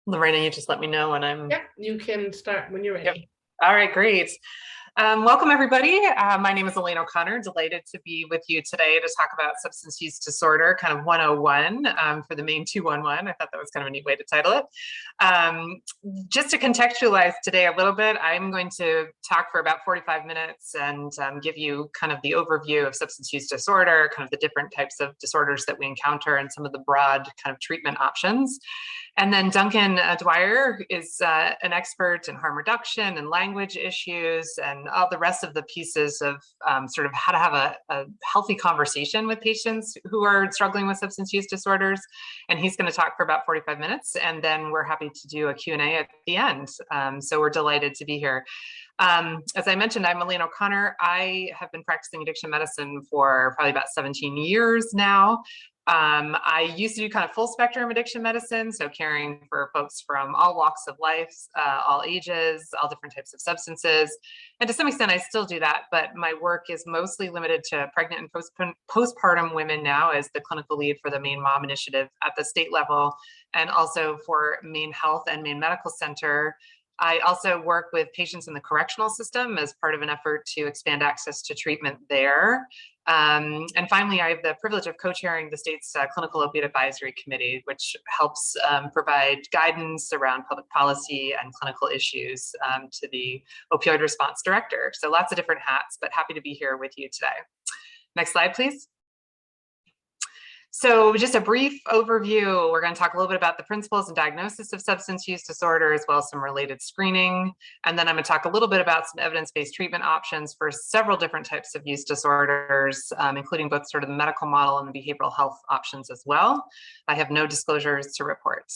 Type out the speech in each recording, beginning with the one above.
Lorena, you just let me know when I'm. Yep, you can start when you're Yep. ready. All right, great. Welcome, everybody. My name is Elaine O'Connor. Delighted to be with you today to talk about substance use disorder, kind of 101 for the main 211. I thought that was kind of a neat way to title it. Just to contextualize today a little bit, I'm going to talk for about 45 minutes and give you kind of the overview of substance use disorder, kind of the different types of disorders that we encounter and some of the broad kind of treatment options. And then Duncan Dwyer is an expert in harm reduction and language issues and all the rest of the pieces of sort of how to have a healthy conversation with patients who are struggling with substance use disorders. And he's going to talk for about 45 minutes, and then we're happy to do a Q&A at the end. So we're delighted to be here. As I mentioned, I'm Elaine O'Connor. I have been practicing addiction medicine for probably about 17 years now. I used to do kind of full spectrum addiction medicine, so caring for folks from all walks of life, all ages, all different types of substances. And to some extent, I still do that, but my work is mostly limited to pregnant and postpartum women now as the clinical lead for the Maine Mom Initiative at the state level, and also for Maine Health and Maine Medical Center. I also work with patients in the correctional system as part of an effort to expand access to treatment there. And finally, I have the privilege of co-chairing the state's Clinical Opiate Advisory Committee, which helps provide guidance around public policy and clinical issues to the Opioid Response Director. So lots of different hats, but happy to be here with you today. Next slide, please. So just a brief overview, we're going to talk a little bit about the principles and diagnosis of substance use disorder, as well as some related screening. And then I'm going to talk a little bit about some evidence-based treatment options for several different types of use disorders, including both sort of the medical model and the behavioral health options as well. I have no disclosures to report.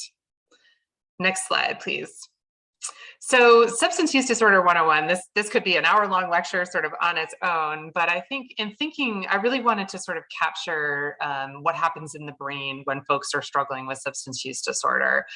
Next slide, please. So substance use disorder 101, this could be an hour-long lecture sort of on its own, but I think in thinking, I really wanted to sort of capture what happens in the brain when folks are struggling with substance use disorder.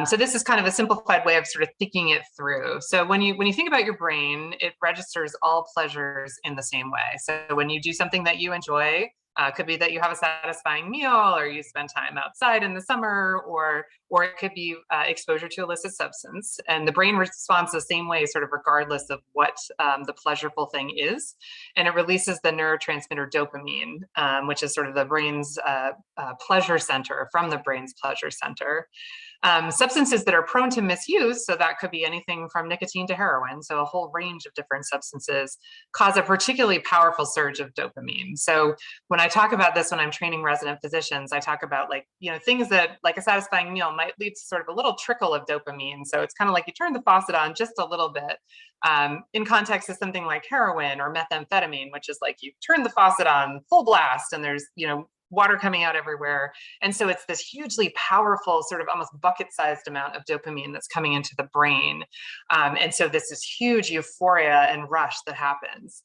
So this is kind of a simplified way of sort of thinking it through. So when you think about your brain, it registers all pleasures in the same way. So when you do something that you enjoy, could be that you have a satisfying meal, or you spend time outside in the summer, or it could be exposure to illicit substance. And the brain responds the same way, sort of regardless of what the pleasurable thing is. And it releases the neurotransmitter dopamine, which is sort of the brain's pleasure center, from the brain's pleasure center. Substances that are prone to misuse, so that could be anything from nicotine to heroin, so a whole range of different substances, cause a particularly powerful surge of dopamine. So when I talk about this, when I'm training resident physicians, I talk about things that, like a satisfying meal, might lead to sort of a little trickle of dopamine. So it's kind of like you turn the faucet on just a little bit. In context of something like heroin or methamphetamine, which is like you turn the faucet on full blast and there's, water coming out everywhere. And so it's this hugely powerful, sort of almost bucket-sized amount of dopamine that's coming into the brain. And so this is huge euphoria and rush that happens.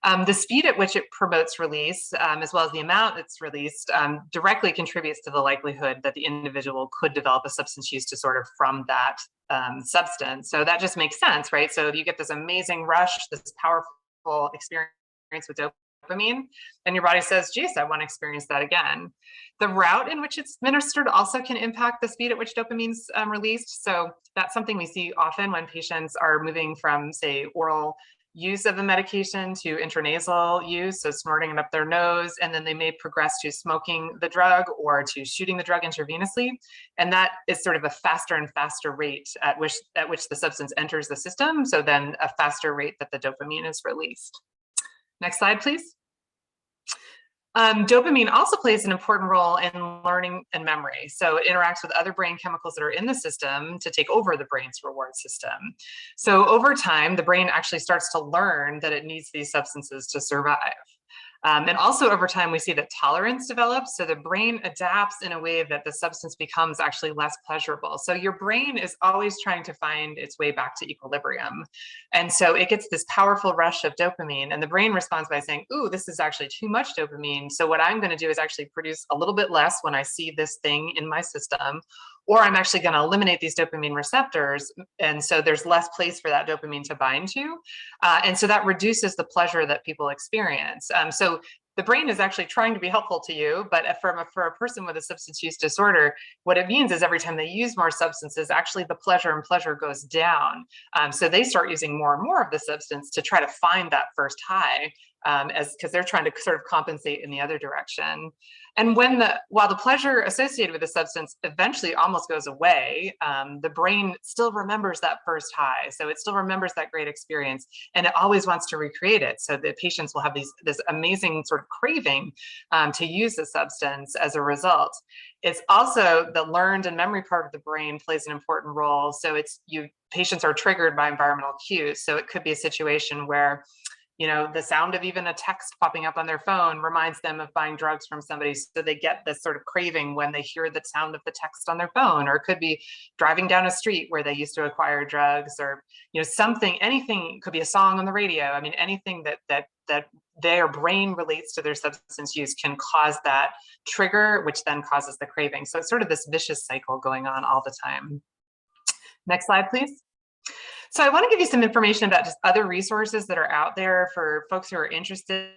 The speed at which it promotes release, as well as the amount that's released, directly contributes to the likelihood that the individual could develop a substance use disorder from that substance. So that just makes sense, right? So you get this amazing rush, this powerful experience with dopamine, and your body says, geez, I want to experience that again. The route in which it's administered also can impact the speed at which dopamine's released. So that's something we see often when patients are moving from, say, oral use of a medication to intranasal use, so snorting it up their nose, and then they may progress to smoking the drug or to shooting the drug intravenously. And that is sort of a faster and faster rate at which the substance enters the system, so then a faster rate that the dopamine is released. Next slide, please. Dopamine also plays an important role in learning and memory. So it interacts with other brain chemicals that are in the system to take over the brain's reward system. So over time, the brain actually starts to learn that it needs these substances to survive. And also over time, we see that tolerance develops. So the brain adapts in a way that the substance becomes actually less pleasurable. So your brain is always trying to find its way back to equilibrium. And so it gets this powerful rush of dopamine, and the brain responds by saying, ooh, this is actually too much dopamine. So what I'm going to do is actually produce a little bit less when I see this thing in my system, or I'm actually going to eliminate these dopamine receptors. And so there's less place for that dopamine to bind to. And so that reduces the pleasure that people experience. So the brain is actually trying to be helpful to you, but for a person with a substance use disorder, what it means is every time they use more substances, actually the pleasure and pleasure goes down. So they start using more and more of the substance to try to find that first high, because they're trying to sort of compensate in the other direction. And while the pleasure associated with the substance eventually almost goes away, the brain still remembers that first high. So it still remembers that great experience, and it always wants to recreate it. So the patients will have this amazing sort of craving to use the substance as a result. It's also the learned and memory part of the brain plays an important role. So patients are triggered by environmental cues. So it could be a situation where the sound of even a text popping up on their phone reminds them of buying drugs from somebody. So they get this sort of craving when they hear the sound of the text on their phone, or it could be driving down a street where they used to acquire drugs, or, anything, could be a song on the radio. I mean, anything that their brain relates to their substance use can cause that trigger, which then causes the craving. So it's sort of this vicious cycle going on all the time. Next slide, please. So I want to give you some information about just other resources that are out there for folks who are interested,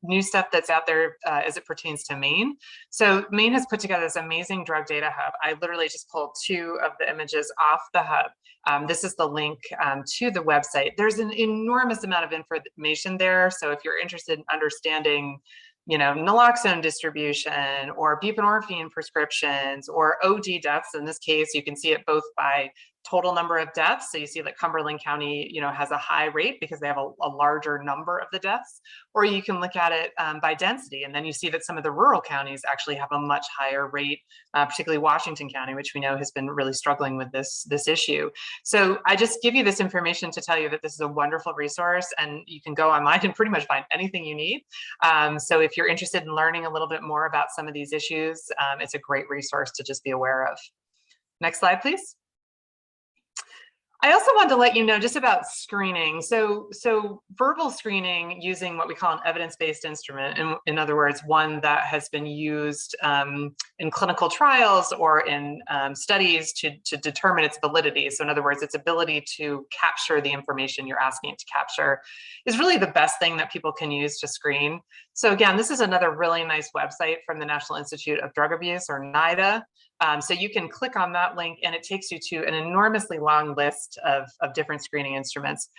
new stuff that's out there as it pertains to Maine. So Maine has put together this amazing drug data hub. I literally just pulled 2 of the images off the hub. This is the link to the website. There's an enormous amount of information there. So if you're interested in understanding naloxone distribution or buprenorphine prescriptions or OD deaths. In this case, you can see it both by total number of deaths. So you see that Cumberland County, has a high rate because they have a larger number of the deaths, or you can look at it by density. And then you see that some of the rural counties actually have a much higher rate, particularly Washington County, which we know has been really struggling with this issue. So I just give you this information to tell you that this is a wonderful resource, and you can go online and pretty much find anything you need. So if you're interested in learning a little bit more about some of these issues, it's a great resource to just be aware of. Next slide, please. I also wanted to let you know just about screening. So verbal screening using what we call an evidence-based instrument, in other words, one that has been used in clinical trials or in studies to determine its validity. So in other words, its ability to capture the information you're asking it to capture is really the best thing that people can use to screen. So again, this is another really nice website from the National Institute of Drug Abuse, or NIDA. So you can click on that link and it takes you to an enormously long list of different screening instruments.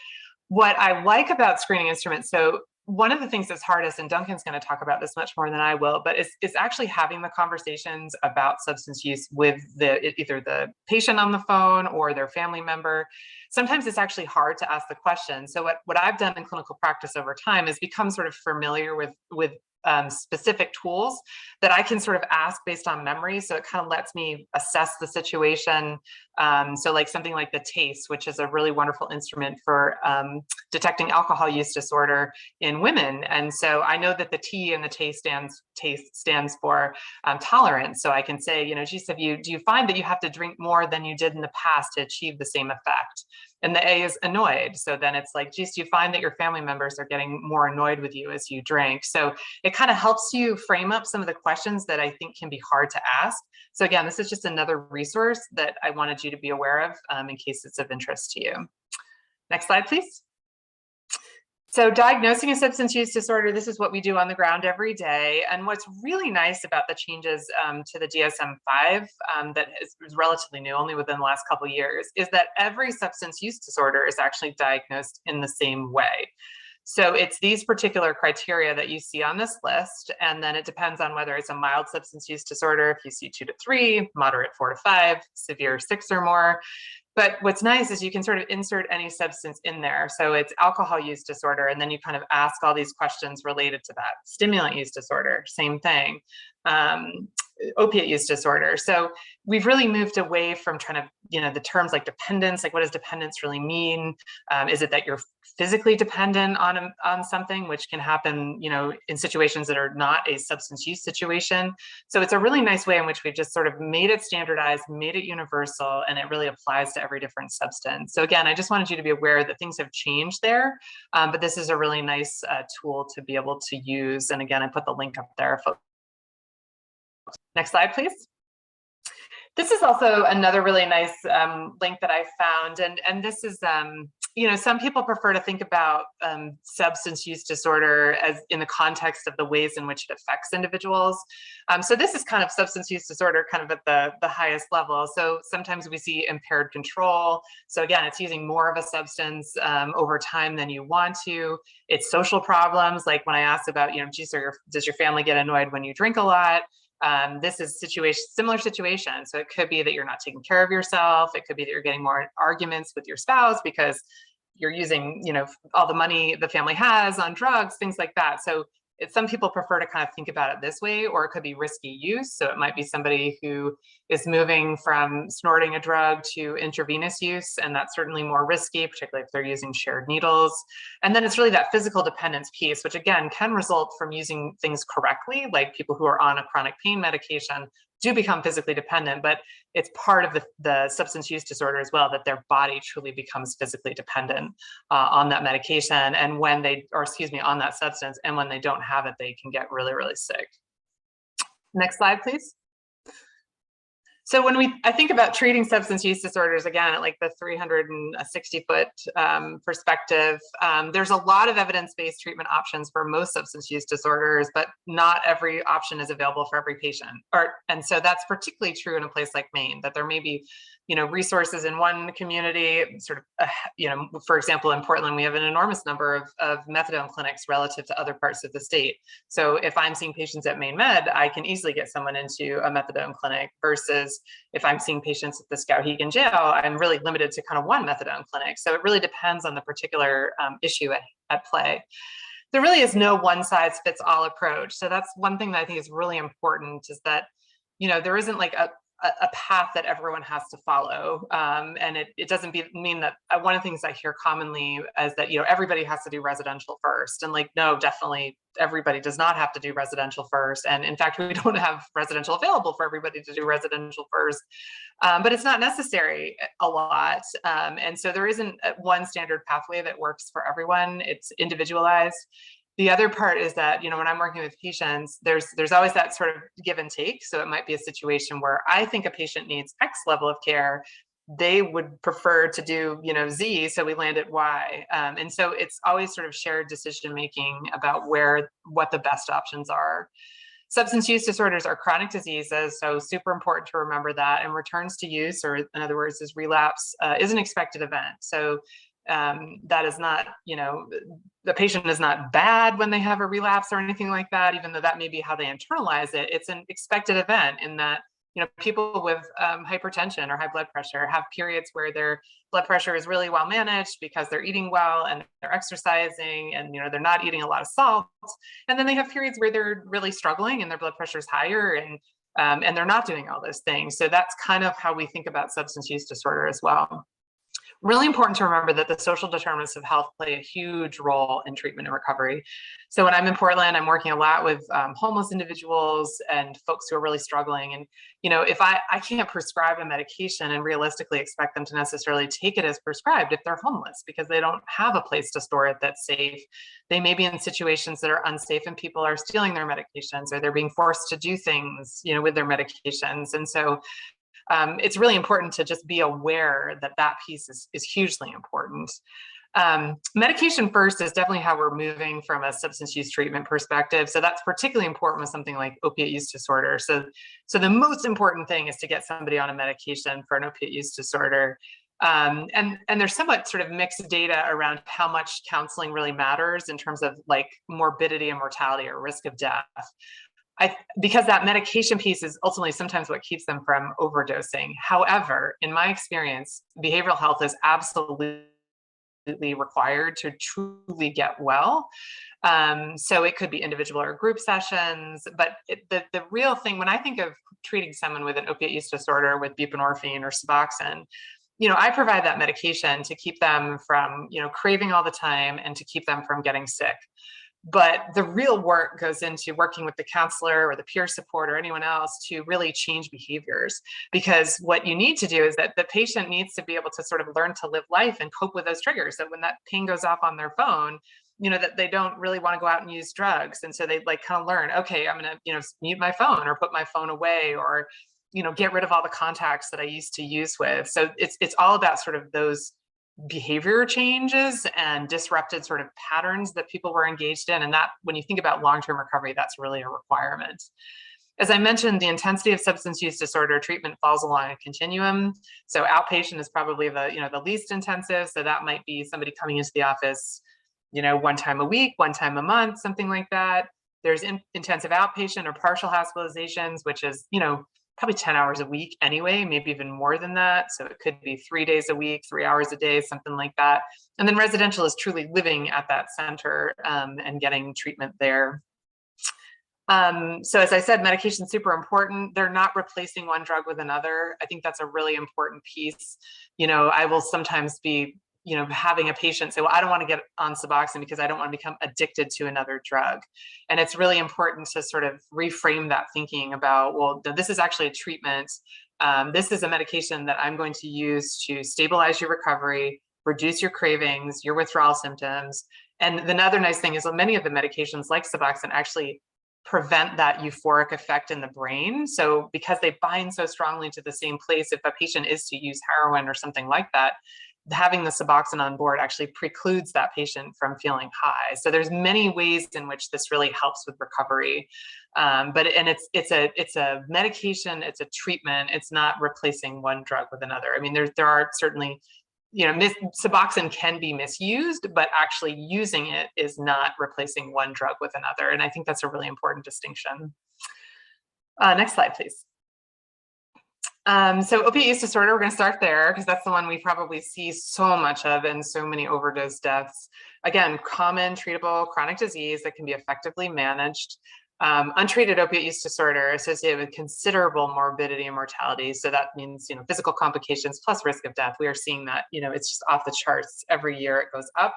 What I like about screening instruments, so one of the things that's hardest, and Duncan's going to talk about this much more than I will, but is actually having the conversations about substance use with either the patient on the phone or their family member. Sometimes it's actually hard to ask the question. So what I've done in clinical practice over time is become sort of familiar with specific tools that I can sort of ask based on memory. So it kind of lets me assess the situation. So like something like the TACE, which is a really wonderful instrument for detecting alcohol use disorder in women. And so I know that the T in the TACE stands for tolerance. So I can say, geez, do you find that you have to drink more than you did in the past to achieve the same effect? And the A is annoyed. So then it's like, geez, do you find that your family members are getting more annoyed with you as you drink? So it kind of helps you frame up some of the questions that I think can be hard to ask. So again, this is just another resource that I wanted you to be aware of in case it's of interest to you. Next slide, please. So diagnosing a substance use disorder, this is what we do on the ground every day. And what's really nice about the changes to the DSM-5 that is relatively new, only within the last couple of years, is that every substance use disorder is actually diagnosed in the same way. So it's these particular criteria that you see on this list, and then it depends on whether it's a mild substance use disorder, if you see 2 to 3, moderate 4 to 5, severe 6 or more. But what's nice is you can sort of insert any substance in there. So it's alcohol use disorder, and then you kind of ask all these questions related to that. Stimulant use disorder, same thing. Opiate use disorder. So we've really moved away from trying to, the terms like dependence, like what does dependence really mean? Is it that you're physically dependent on something, which can happen, in situations that are not a substance use situation? So it's a really nice way in which we've just sort of made it standardized, made it universal, and it really applies to every different substance. So again, I just wanted you to be aware that things have changed there, but this is a really nice tool to be able to use. And again, I put the link up there. Next slide, please. This is also another really nice link that I found, and this is some people prefer to think about substance use disorder as in the context of the ways in which it affects individuals. So this is kind of substance use disorder kind of at the highest level. So sometimes we see impaired control. So again, it's using more of a substance over time than you want to. It's social problems, like when I asked about, geez, does your family get annoyed when you drink a lot? This is similar situation. So it could be that you're not taking care of yourself. It could be that you're getting more arguments with your spouse because you're using, all the money the family has on drugs, things like that. So some people prefer to kind of think about it this way, or it could be risky use. So it might be somebody who is moving from snorting a drug to intravenous use, and that's certainly more risky, particularly if they're using shared needles. And then it's really that physical dependence piece, which again can result from using things correctly, like people who are on a chronic pain medication do become physically dependent, but it's part of the substance use disorder as well, that their body truly becomes physically dependent on that medication. And when on that substance, and when they don't have it, they can get really, really sick. Next slide, please. So when I think about treating substance use disorders, again, at like the 360-foot perspective, there's a lot of evidence-based treatment options for most substance use disorders, but not every option is available for every patient. And so that's particularly true in a place like Maine, that there may be resources in one community, for example, in Portland, we have an enormous number of methadone clinics relative to other parts of the state. So if I'm seeing patients at Maine Med, I can easily get someone into a methadone clinic, versus if I'm seeing patients at the Skowhegan jail, I'm really limited to kind of one methadone clinic. So it really depends on the particular issue at play. There really is no one size fits all approach. So that's one thing that I think is really important, is that, there isn't like a path that everyone has to follow. And it doesn't mean that one of the things I hear commonly is that, everybody has to do residential first. And like, no, definitely everybody does not have to do residential first. And in fact, we don't have residential available for everybody to do residential first, but it's not necessary a lot. And so there isn't one standard pathway that works for everyone. It's individualized. The other part is that, when I'm working with patients, there's always that sort of give and take. So it might be a situation where I think a patient needs X level of care. They would prefer to do, Z, so we land at Y. And so it's always sort of shared decision-making about what the best options are. Substance use disorders are chronic diseases, so super important to remember that. And returns to use, or in other words, is relapse, is an expected event. So that is not, the patient is not bad when they have a relapse or anything like that, even though that may be how they internalize it. It's an expected event in that, people with hypertension or high blood pressure have periods where their blood pressure is really well managed because they're eating well and they're exercising, and they're not eating a lot of salt. And then they have periods where they're really struggling and their blood pressure is higher, and they're not doing all those things. So that's kind of how we think about substance use disorder as well. Really important to remember that the social determinants of health play a huge role in treatment and recovery. So when I'm in Portland, I'm working a lot with homeless individuals and folks who are really struggling. And, if I can't prescribe a medication and realistically expect them to necessarily take it as prescribed if they're homeless, because they don't have a place to store it that's safe. They may be in situations that are unsafe and people are stealing their medications, or they're being forced to do things, with their medications. And so it's really important to just be aware that piece is hugely important. Medication first is definitely how we're moving from a substance use treatment perspective. So that's particularly important with something like opiate use disorder. So the most important thing is to get somebody on a medication for an opiate use disorder. And there's somewhat sort of mixed data around how much counseling really matters in terms of like morbidity and mortality or risk of death. Because that medication piece is ultimately sometimes what keeps them from overdosing. However, in my experience, behavioral health is absolutely required to truly get well. So it could be individual or group sessions, but the real thing, when I think of treating someone with an opiate use disorder with buprenorphine or Suboxone, I provide that medication to keep them from, craving all the time and to keep them from getting sick. But the real work goes into working with the counselor or the peer support or anyone else to really change behaviors. Because what you need to do is that the patient needs to be able to sort of learn to live life and cope with those triggers. So when that ping goes off on their phone, that they don't really want to go out and use drugs. And so they like kind of learn, okay, I'm going to, mute my phone or put my phone away, or, get rid of all the contacts that I used to use with. So it's all about sort of those behavior changes and disrupted sort of patterns that people were engaged in. And that, when you think about long-term recovery, that's really a requirement. As I mentioned, the intensity of substance use disorder treatment falls along a continuum. So outpatient is probably the least intensive. So that might be somebody coming into the office, one time a week, one time a month, something like that. There's intensive outpatient or partial hospitalizations, which is, probably 10 hours a week anyway, maybe even more than that. So it could be 3 days a week, 3 hours a day, something like that. And then residential is truly living at that center and getting treatment there. So as I said, medication is super important. They're not replacing one drug with another. I think that's a really important piece. I will sometimes be, having a patient say, well, I don't want to get on Suboxone because I don't want to become addicted to another drug. And it's really important to sort of reframe that thinking about, well, this is actually a treatment. This is a medication that I'm going to use to stabilize your recovery, reduce your cravings, your withdrawal symptoms. And the other nice thing is that many of the medications like Suboxone actually prevent that euphoric effect in the brain. So because they bind so strongly to the same place, if a patient is to use heroin or something like that, having the Suboxone on board actually precludes that patient from feeling high. So there's many ways in which this really helps with recovery. It's a medication, it's a treatment. It's not replacing one drug with another. I mean, there are certainly, Suboxone can be misused, but actually using it is not replacing one drug with another. And I think that's a really important distinction. Next slide, please. So opiate use disorder, we're going to start there because that's the one we probably see so much of and so many overdose deaths. Again, common treatable chronic disease that can be effectively managed. Untreated opiate use disorder associated with considerable morbidity and mortality. So that means, physical complications plus risk of death. We are seeing that, it's just off the charts every year. It goes up.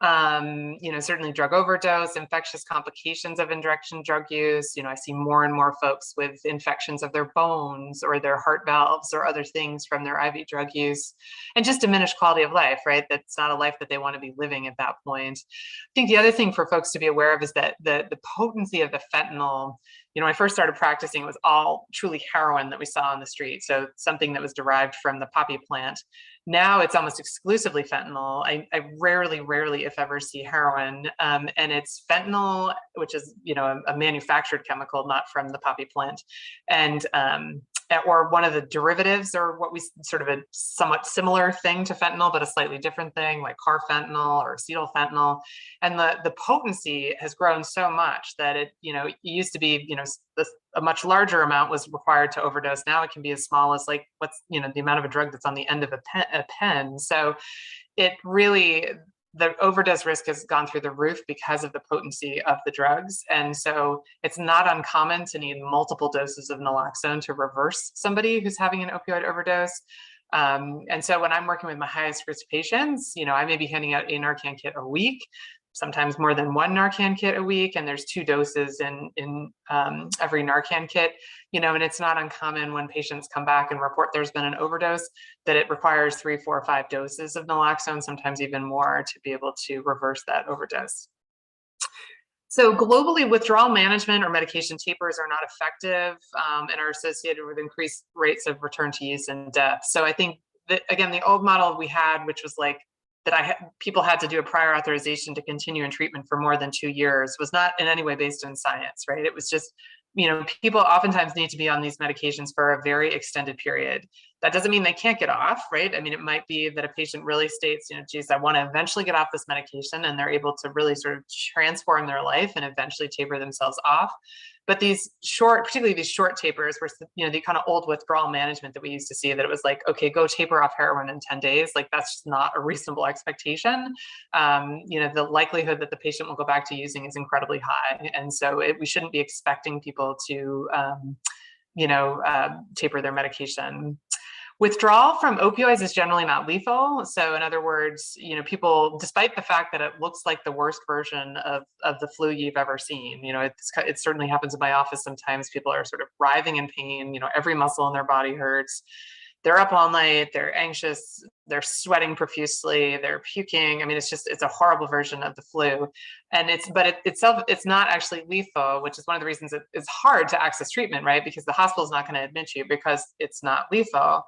Certainly drug overdose, infectious complications of injection drug use. I see more and more folks with infections of their bones or their heart valves or other things from their IV drug use, and just diminished quality of life, right? That's not a life that they want to be living at that point. I think the other thing for folks to be aware of is that the potency of the fentanyl. When I first started practicing, it was all truly heroin that we saw on the street. So something that was derived from the poppy plant. Now it's almost exclusively fentanyl. I rarely, if ever, see heroin. And it's fentanyl, which is, a manufactured chemical, not from the poppy plant. And or one of the derivatives, or what we sort of a somewhat similar thing to fentanyl, but a slightly different thing, like carfentanil or acetyl fentanyl. And the potency has grown so much that it used to be, a much larger amount was required to overdose. Now it can be as small as like the amount of a drug that's on the end of a pen. So it really, the overdose risk has gone through the roof because of the potency of the drugs. And so it's not uncommon to need multiple doses of naloxone to reverse somebody who's having an opioid overdose. And so when I'm working with my highest risk patients, I may be handing out a Narcan kit a week, sometimes more than one Narcan kit a week, and there's 2 doses in every Narcan kit, and it's not uncommon when patients come back and report there's been an overdose that it requires 3, 4, 5 doses of naloxone, sometimes even more, to be able to reverse that overdose. So globally, withdrawal management or medication tapers are not effective and are associated with increased rates of return to use and death. So I think that, again, the old model we had, which was like that people had to do a prior authorization to continue in treatment for more than 2 years, was not in any way based in science, right? It was just, people oftentimes need to be on these medications for a very extended period. That doesn't mean they can't get off, right? I mean, it might be that a patient really states, geez, I want to eventually get off this medication, and they're able to really sort of transform their life and eventually taper themselves off. But these particularly these short tapers were, the kind of old withdrawal management that we used to see, that it was like, okay, go taper off heroin in 10 days. Like, that's just not a reasonable expectation. The likelihood that the patient will go back to using is incredibly high. And so we shouldn't be expecting people to, taper their medication. Withdrawal from opioids is generally not lethal. So in other words, people, despite the fact that it looks like the worst version of the flu you've ever seen, it certainly happens in my office sometimes. People are sort of writhing in pain, every muscle in their body hurts. They're up all night, they're anxious, they're sweating profusely, they're puking. I mean, it's a horrible version of the flu. And it's not actually lethal, which is one of the reasons it's hard to access treatment, right? Because the hospital is not going to admit you because it's not lethal.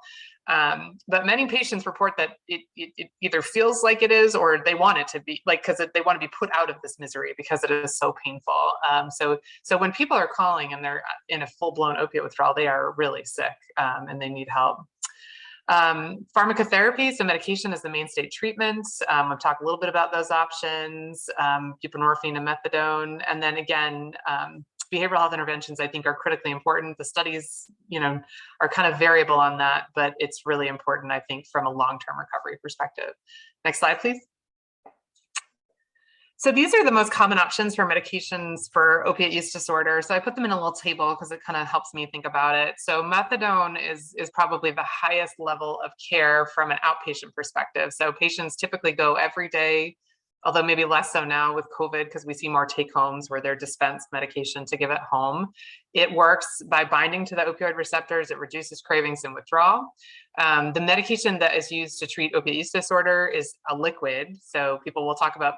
But many patients report that it either feels like it is, or they want it to be, like, because they want to be put out of this misery because it is so painful. So when people are calling and they're in a full-blown opiate withdrawal, they are really sick, and they need help. Pharmacotherapy, so medication is the mainstay treatment. I've talked a little bit about those options, buprenorphine and methadone. And then again, behavioral health interventions, I think, are critically important. The studies, are kind of variable on that, but it's really important, I think, from a long-term recovery perspective. Next slide, please. So these are the most common options for medications for opiate use disorder. So I put them in a little table because it kind of helps me think about it. So methadone is probably the highest level of care from an outpatient perspective. So patients typically go every day, although maybe less so now with COVID, because we see more take homes where they're dispensed medication to give at home. It works by binding to the opioid receptors. It reduces cravings and withdrawal. The medication that is used to treat opiate use disorder is a liquid. So people will talk about,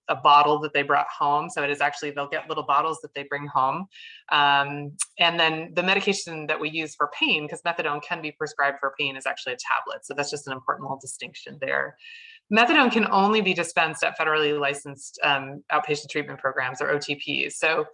a bottle that they brought home. So it is actually, they'll get little bottles that they bring home. And then the medication that we use for pain, because methadone can be prescribed for pain, is actually a tablet. So that's just an important little distinction there. Methadone can only be dispensed at federally licensed outpatient treatment programs, or OTPs. So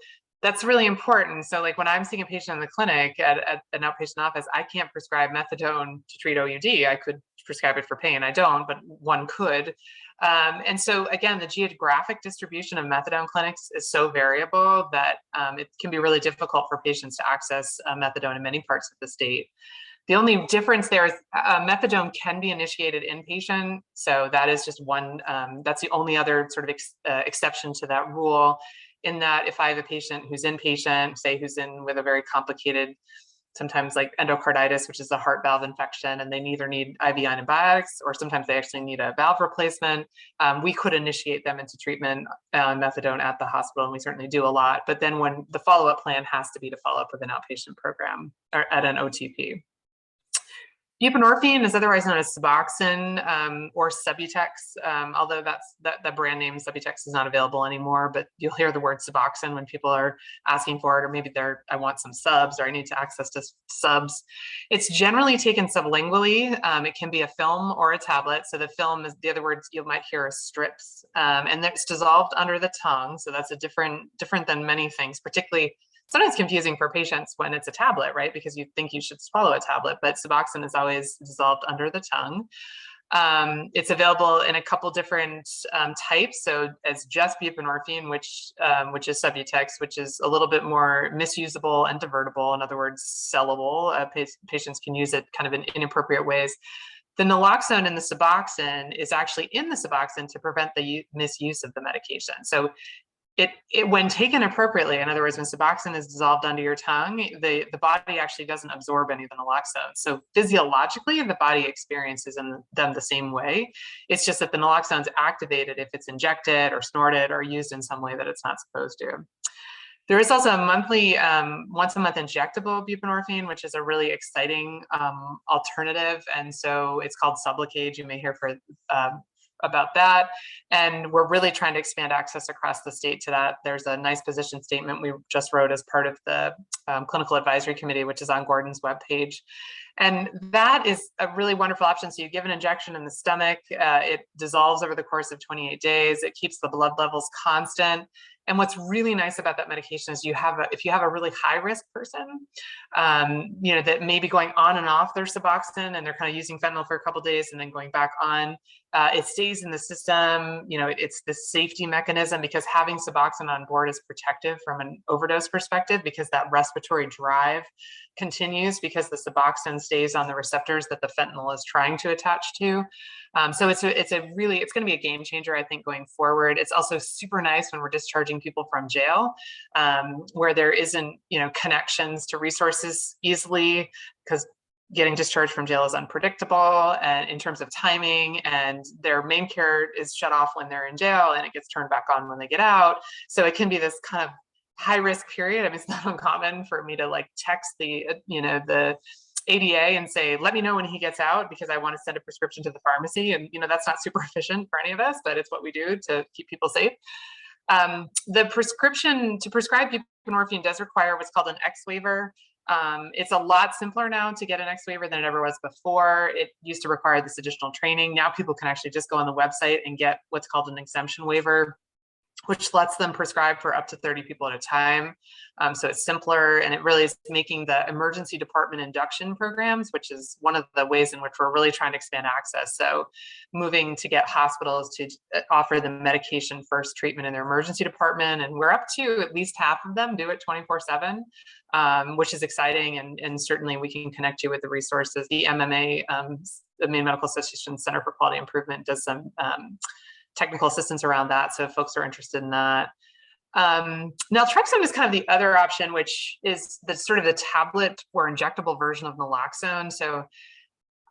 that's really important. So like when I'm seeing a patient in the clinic at an outpatient office, I can't prescribe methadone to treat OUD. I could prescribe it for pain. I don't, but one could. And so again, the geographic distribution of methadone clinics is so variable that it can be really difficult for patients to access methadone in many parts of the state. The only difference there is methadone can be initiated inpatient. So that is just one, that's the only other sort of exception to that rule, in that if I have a patient who's inpatient, say who's in with a very complicated, sometimes like endocarditis, which is a heart valve infection, and they either need IV antibiotics or sometimes they actually need a valve replacement, we could initiate them into treatment methadone at the hospital, and we certainly do a lot. But then when the follow-up plan has to be to follow up with an outpatient program or at an OTP. Buprenorphine is otherwise known as Suboxone or Subutex, although that brand name Subutex is not available anymore, but you'll hear the word Suboxone when people are asking for it, or maybe I want some subs, or I need to access to subs. It's generally taken sublingually. It can be a film or a tablet. So the film is, the other words you might hear, is strips, and it's dissolved under the tongue. So that's a different than many things, particularly sometimes confusing for patients when it's a tablet, right? Because you think you should swallow a tablet, but Suboxone is always dissolved under the tongue. It's available in a couple different types. So as just buprenorphine, which is Subutex, which is a little bit more misusable and divertible. In other words, sellable. Patients can use it kind of in inappropriate ways. The naloxone in the Suboxone is actually in the Suboxone to prevent the misuse of the medication. So it when taken appropriately, in other words, when Suboxone is dissolved under your tongue, the body actually doesn't absorb any of the naloxone. So physiologically, the body experiences them the same way. It's just that the naloxone is activated if it's injected or snorted or used in some way that it's not supposed to. There is also a monthly, once a month injectable buprenorphine, which is a really exciting alternative. And so it's called Sublocade. You may hear about that. And we're really trying to expand access across the state to that. There's a nice position statement we just wrote as part of the clinical advisory committee, which is on Gordon's webpage. And that is a really wonderful option. So you give an injection in the stomach, it dissolves over the course of 28 days. It keeps the blood levels constant. And what's really nice about that medication is if you have a really high risk person, that may be going on and off their Suboxone and they're kind of using fentanyl for a couple of days and then going back on, it stays in the system. It's this safety mechanism, because having Suboxone on board is protective from an overdose perspective, because that respiratory drive continues because the Suboxone stays on the receptors that the fentanyl is trying to attach to. So it's going to be a game changer, I think, going forward. It's also super nice when we're discharging people from jail, where there isn't, connections to resources easily, because getting discharged from jail is unpredictable and in terms of timing, and their main care is shut off when they're in jail and it gets turned back on when they get out. So it can be this kind of high risk period. I mean, it's not uncommon for me to text the ADA and say, let me know when he gets out because I want to send a prescription to the pharmacy. And, that's not super efficient for any of us, but it's what we do to keep people safe. The prescription to prescribe buprenorphine does require what's called an X waiver. It's a lot simpler now to get an X waiver than it ever was before. It used to require this additional training. Now people can actually just go on the website and get what's called an exemption waiver, which lets them prescribe for up to 30 people at a time. So it's simpler, and it really is making the emergency department induction programs, which is one of the ways in which we're really trying to expand access. So moving to get hospitals to offer the medication first treatment in their emergency department. And we're up to at least half of them do it 24/7, which is exciting. And certainly we can connect you with the resources. The MMA, the Maine Medical Association Center for Quality Improvement, does some technical assistance around that. So if folks are interested in that. Naltrexone is kind of the other option, which is the sort of the tablet or injectable version of naloxone. So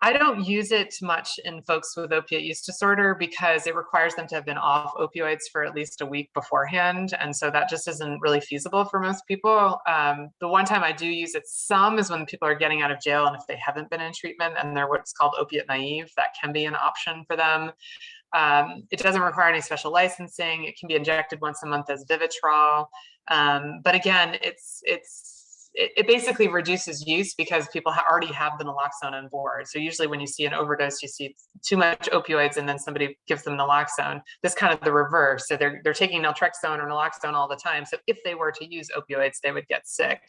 I don't use it much in folks with opiate use disorder because it requires them to have been off opioids for at least a week beforehand. And so that just isn't really feasible for most people. The one time I do use it some is when people are getting out of jail, and if they haven't been in treatment and they're what's called opiate naive, that can be an option for them. It doesn't require any special licensing. It can be injected once a month as Vivitrol. But again, it basically reduces use because people already have the naloxone on board. So usually when you see an overdose, you see too much opioids and then somebody gives them naloxone. This kind of the reverse. So they're taking naltrexone or naloxone all the time. So if they were to use opioids, they would get sick.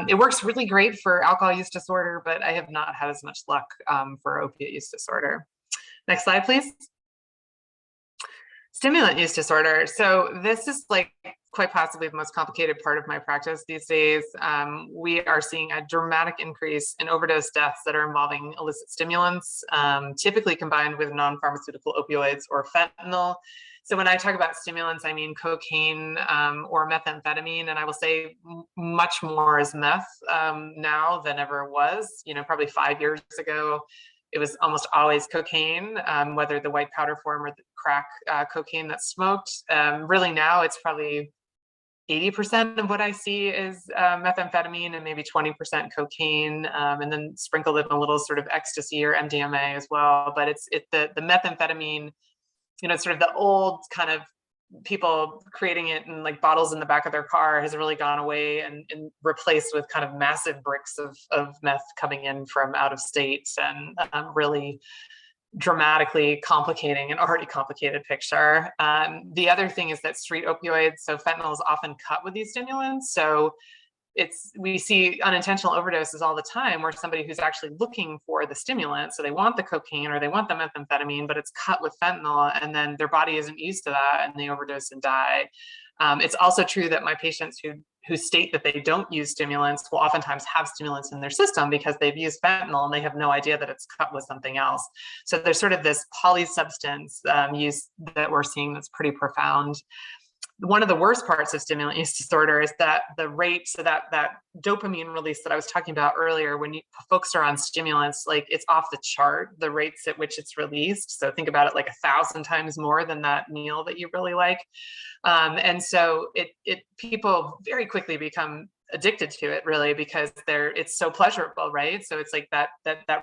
It works really great for alcohol use disorder, but I have not had as much luck for opiate use disorder. Next slide, please. Stimulant use disorder. So this is like quite possibly the most complicated part of my practice these days. We are seeing a dramatic increase in overdose deaths that are involving illicit stimulants, typically combined with non-pharmaceutical opioids or fentanyl. So when I talk about stimulants, I mean cocaine or methamphetamine, and I will say much more is meth now than ever was. Probably 5 years ago, it was almost always cocaine, whether the white powder form or the crack cocaine that's smoked. Really now it's probably 80% of what I see is methamphetamine and maybe 20% cocaine, and then sprinkled in a little sort of ecstasy or MDMA as well. But it's the methamphetamine, sort of the old kind of people creating it in like bottles in the back of their car has really gone away and replaced with kind of massive bricks of meth coming in from out of state, and really dramatically complicating an already complicated picture. The other thing is that street opioids, so fentanyl, is often cut with these stimulants. So we see unintentional overdoses all the time where somebody who's actually looking for the stimulant, so they want the cocaine or they want the methamphetamine, but it's cut with fentanyl, and then their body isn't used to that and they overdose and die. It's also true that my patients who state that they don't use stimulants will oftentimes have stimulants in their system because they've used fentanyl and they have no idea that it's cut with something else. So there's sort of this polysubstance use that we're seeing that's pretty profound. One of the worst parts of stimulant use disorder is that the rate, so that dopamine release that I was talking about earlier, when folks are on stimulants, like it's off the chart, the rates at which it's released. So think about it like 1,000 times more than that meal that you really like. And so people very quickly become addicted to it, really, because it's so pleasurable, right? So it's like that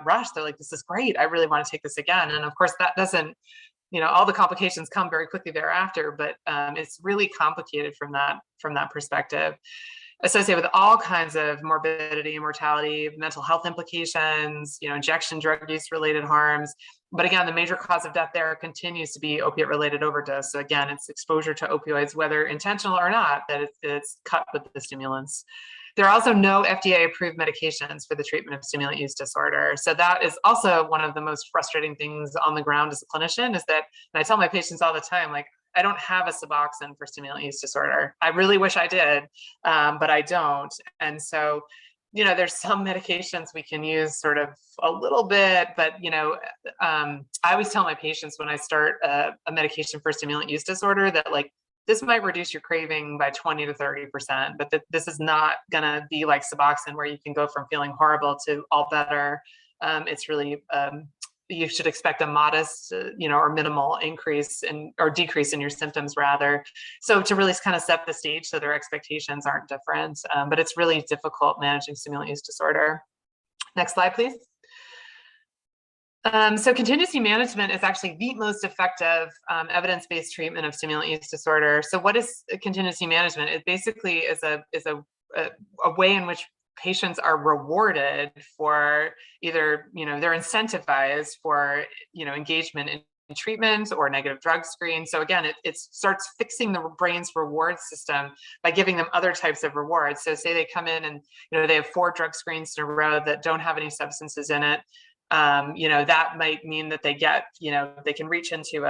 rush. They're like, this is great. I really want to take this again. And of course, that doesn't, all the complications come very quickly thereafter, but it's really complicated from that perspective, associated with all kinds of morbidity, mortality, mental health implications, injection drug use related harms. But again, the major cause of death there continues to be opiate related overdose. So again, it's exposure to opioids, whether intentional or not, that it's cut with the stimulants. There are also no FDA approved medications for the treatment of stimulant use disorder. So that is also one of the most frustrating things on the ground as a clinician, is that, and I tell my patients all the time, like, I don't have a Suboxone for stimulant use disorder. I really wish I did, but I don't. And so, there's some medications we can use sort of a little bit, but, I always tell my patients when I start a medication for stimulant use disorder that, like, this might reduce your craving by 20 to 30%, but this is not going to be like Suboxone where you can go from feeling horrible to all better. It's really, you should expect a modest, or minimal increase or decrease in your symptoms rather. So to really kind of set the stage so their expectations aren't different, but it's really difficult managing stimulant use disorder. Next slide, please. So contingency management is actually the most effective evidence-based treatment of stimulant use disorder. So what is contingency management? It basically is a way in which patients are rewarded for either, they're incentivized for, engagement in treatment or negative drug screen. So again, it starts fixing the brain's reward system by giving them other types of rewards. So say they come in and, they have 4 drug screens in a row that don't have any substances in it. That might mean that they get, they can reach into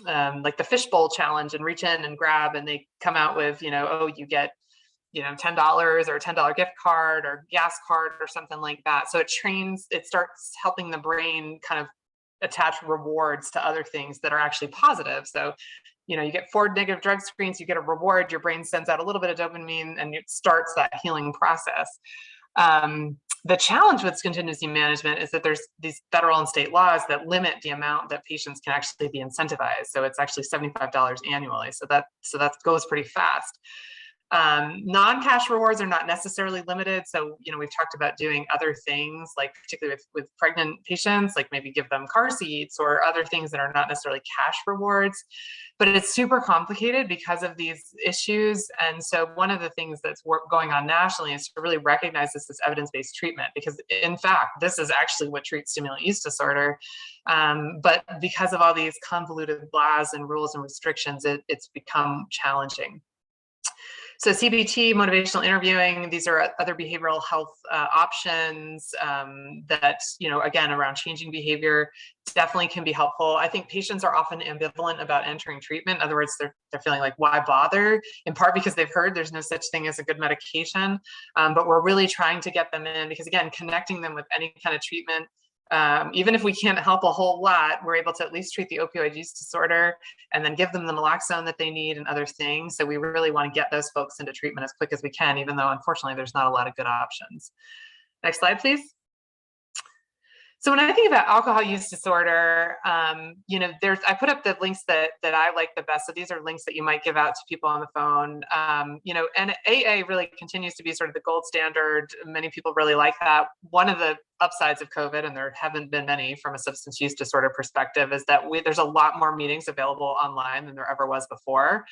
like the fishbowl challenge and reach in and grab, and they come out with, oh, you get, $10 or a $10 gift card or gas card or something like that. So it starts helping the brain kind of attach rewards to other things that are actually positive. So, you get 4 negative drug screens, you get a reward, your brain sends out a little bit of dopamine, and it starts that healing process. The challenge with contingency management is that there's these federal and state laws that limit the amount that patients can actually be incentivized. So it's actually $75 annually. So that goes pretty fast. Non-cash rewards are not necessarily limited. So, we've talked about doing other things, like particularly with pregnant patients, like maybe give them car seats or other things that are not necessarily cash rewards. But it's super complicated because of these issues. And so one of the things that's going on nationally is to really recognize this as evidence-based treatment, because in fact, this is actually what treats stimulant use disorder. But because of all these convoluted laws and rules and restrictions, it's become challenging. So CBT, motivational interviewing, these are other behavioral health options that, again, around changing behavior definitely can be helpful. I think patients are often ambivalent about entering treatment. In other words, they're feeling like, why bother? In part because they've heard there's no such thing as a good medication. But we're really trying to get them in because, again, connecting them with any kind of treatment, even if we can't help a whole lot, we're able to at least treat the opioid use disorder and then give them the naloxone that they need and other things. So we really want to get those folks into treatment as quick as we can, even though unfortunately there's not a lot of good options. Next slide, please. So when I think about alcohol use disorder, I put up the links that I like the best. So these are links that you might give out to people on the phone. And AA really continues to be sort of the gold standard. Many people really like that. One of the upsides of COVID, and there haven't been many from a substance use disorder perspective, is that there's a lot more meetings available online than there ever was before.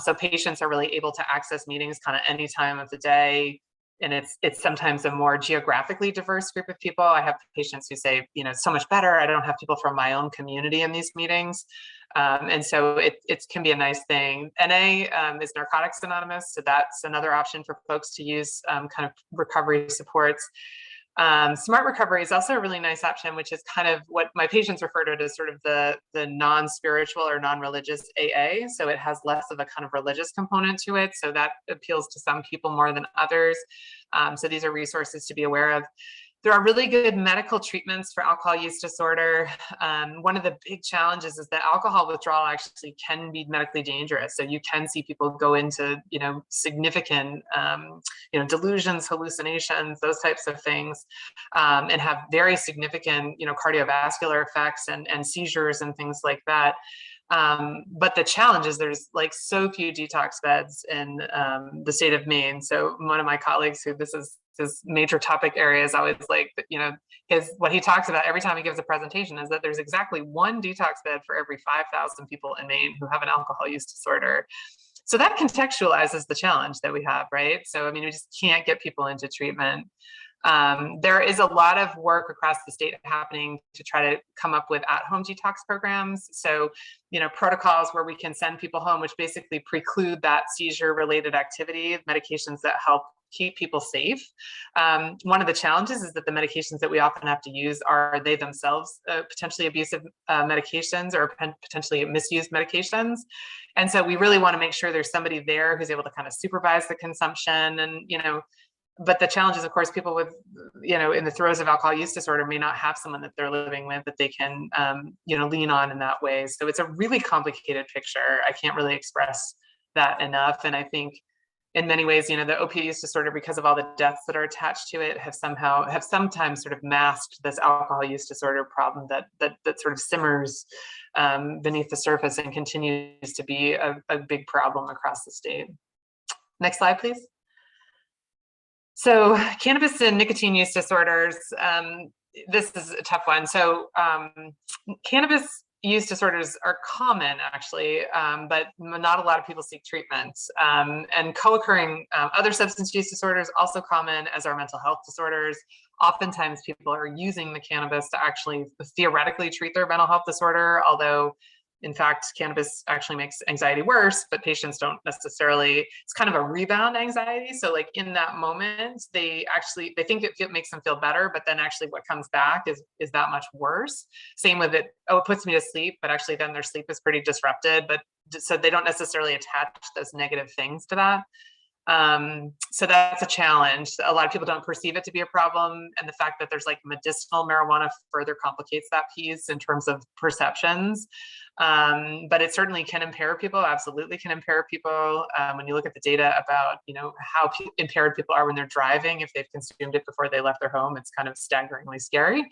So patients are really able to access meetings kind of any time of the day. And it's sometimes a more geographically diverse group of people. I have patients who say, so much better. I don't have people from my own community in these meetings. And so it can be a nice thing. NA is Narcotics Anonymous. So that's another option for folks to use kind of recovery supports. Smart Recovery is also a really nice option, which is kind of what my patients refer to as sort of the non-spiritual or non-religious AA. So it has less of a kind of religious component to it. So that appeals to some people more than others. So these are resources to be aware of. There are really good medical treatments for alcohol use disorder. One of the big challenges is that alcohol withdrawal actually can be medically dangerous. So you can see people go into, significant, delusions, hallucinations, those types of things, and have very significant, cardiovascular effects and seizures and things like that. But the challenge is there's like so few detox beds in the state of Maine. So one of my colleagues who this is his major topic area is always like, what he talks about every time he gives a presentation is that there's exactly 1 detox bed for every 5,000 people in Maine who have an alcohol use disorder. So that contextualizes the challenge that we have, right? So, we just can't get people into treatment. There is a lot of work across the state happening to try to come up with at-home detox programs. So, protocols where we can send people home, which basically preclude that seizure-related activity, medications that help keep people safe. One of the challenges is that the medications that we often have to use are they themselves potentially abusive medications or potentially misused medications. And so we really want to make sure there's somebody there who's able to kind of supervise the consumption and, but the challenge is, of course, people with, in the throes of alcohol use disorder may not have someone that they're living with that they can, lean on in that way. So it's a really complicated picture. I can't really express that enough. And I think in many ways, the opioid use disorder, because of all the deaths that are attached to it, have sometimes sort of masked this alcohol use disorder problem that sort of simmers beneath the surface and continues to be a big problem across the state. Next slide, please. So cannabis and nicotine use disorders, this is a tough one. So cannabis use disorders are common actually, but not a lot of people seek treatment. And co-occurring other substance use disorders also common, as are mental health disorders. Oftentimes people are using the cannabis to actually theoretically treat their mental health disorder, although in fact, cannabis actually makes anxiety worse, but patients don't necessarily, it's kind of a rebound anxiety. So like in that moment, they think it makes them feel better, but then actually what comes back is that much worse. Same with it, oh, it puts me to sleep, but actually then their sleep is pretty disrupted, but so they don't necessarily attach those negative things to that. So that's a challenge. A lot of people don't perceive it to be a problem. And the fact that there's like medicinal marijuana further complicates that piece in terms of perceptions. But it certainly can impair people, absolutely can impair people. When you look at the data about, how impaired people are when they're driving, if they've consumed it before they left their home, it's kind of staggeringly scary.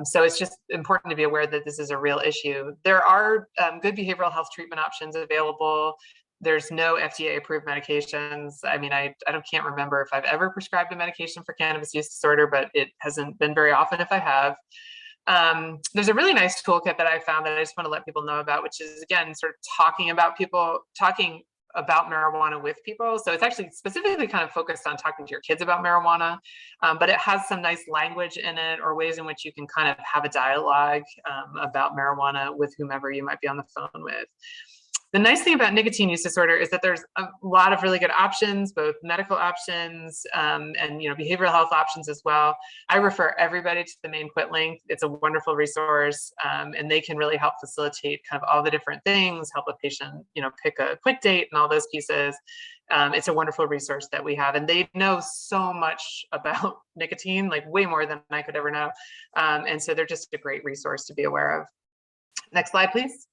So it's just important to be aware that this is a real issue. There are good behavioral health treatment options available. There's no FDA approved medications. I mean, I can't remember if I've ever prescribed a medication for cannabis use disorder, but it hasn't been very often if I have. There's a really nice toolkit that I found that I just want to let people know about, which is again, sort of talking about marijuana with people. So it's actually specifically kind of focused on talking to your kids about marijuana, but it has some nice language in it or ways in which you can kind of have a dialogue about marijuana with whomever you might be on the phone with. The nice thing about nicotine use disorder is that there's a lot of really good options, both medical options and behavioral health options as well. I refer everybody to the Maine Quit link. It's a wonderful resource, and they can really help facilitate kind of all the different things, help a patient, pick a quit date and all those pieces. It's a wonderful resource that we have, and they know so much about nicotine, like way more than I could ever know. And so they're just a great resource to be aware of. Next slide, please.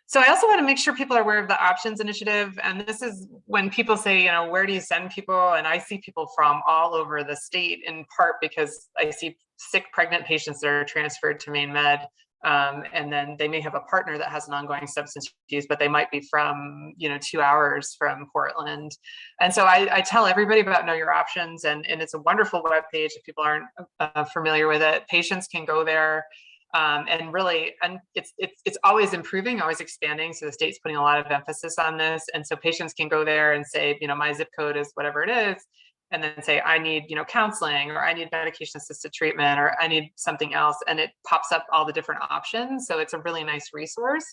So I also want to make sure people are aware of the Options Initiative. And this is when people say, where do you send people? And I see people from all over the state, in part because I see sick pregnant patients that are transferred to Maine Med. And then they may have a partner that has an ongoing substance use, but they might be from, 2 hours from Portland. And so I tell everybody about Know Your Options, and it's a wonderful webpage. If people aren't familiar with it, patients can go there. And it's always improving, always expanding. So the state's putting a lot of emphasis on this. And so patients can go there and say, my zip code is whatever it is, and then say, I need, counseling, or I need medication assisted treatment, or I need something else. And it pops up all the different options. So it's a really nice resource.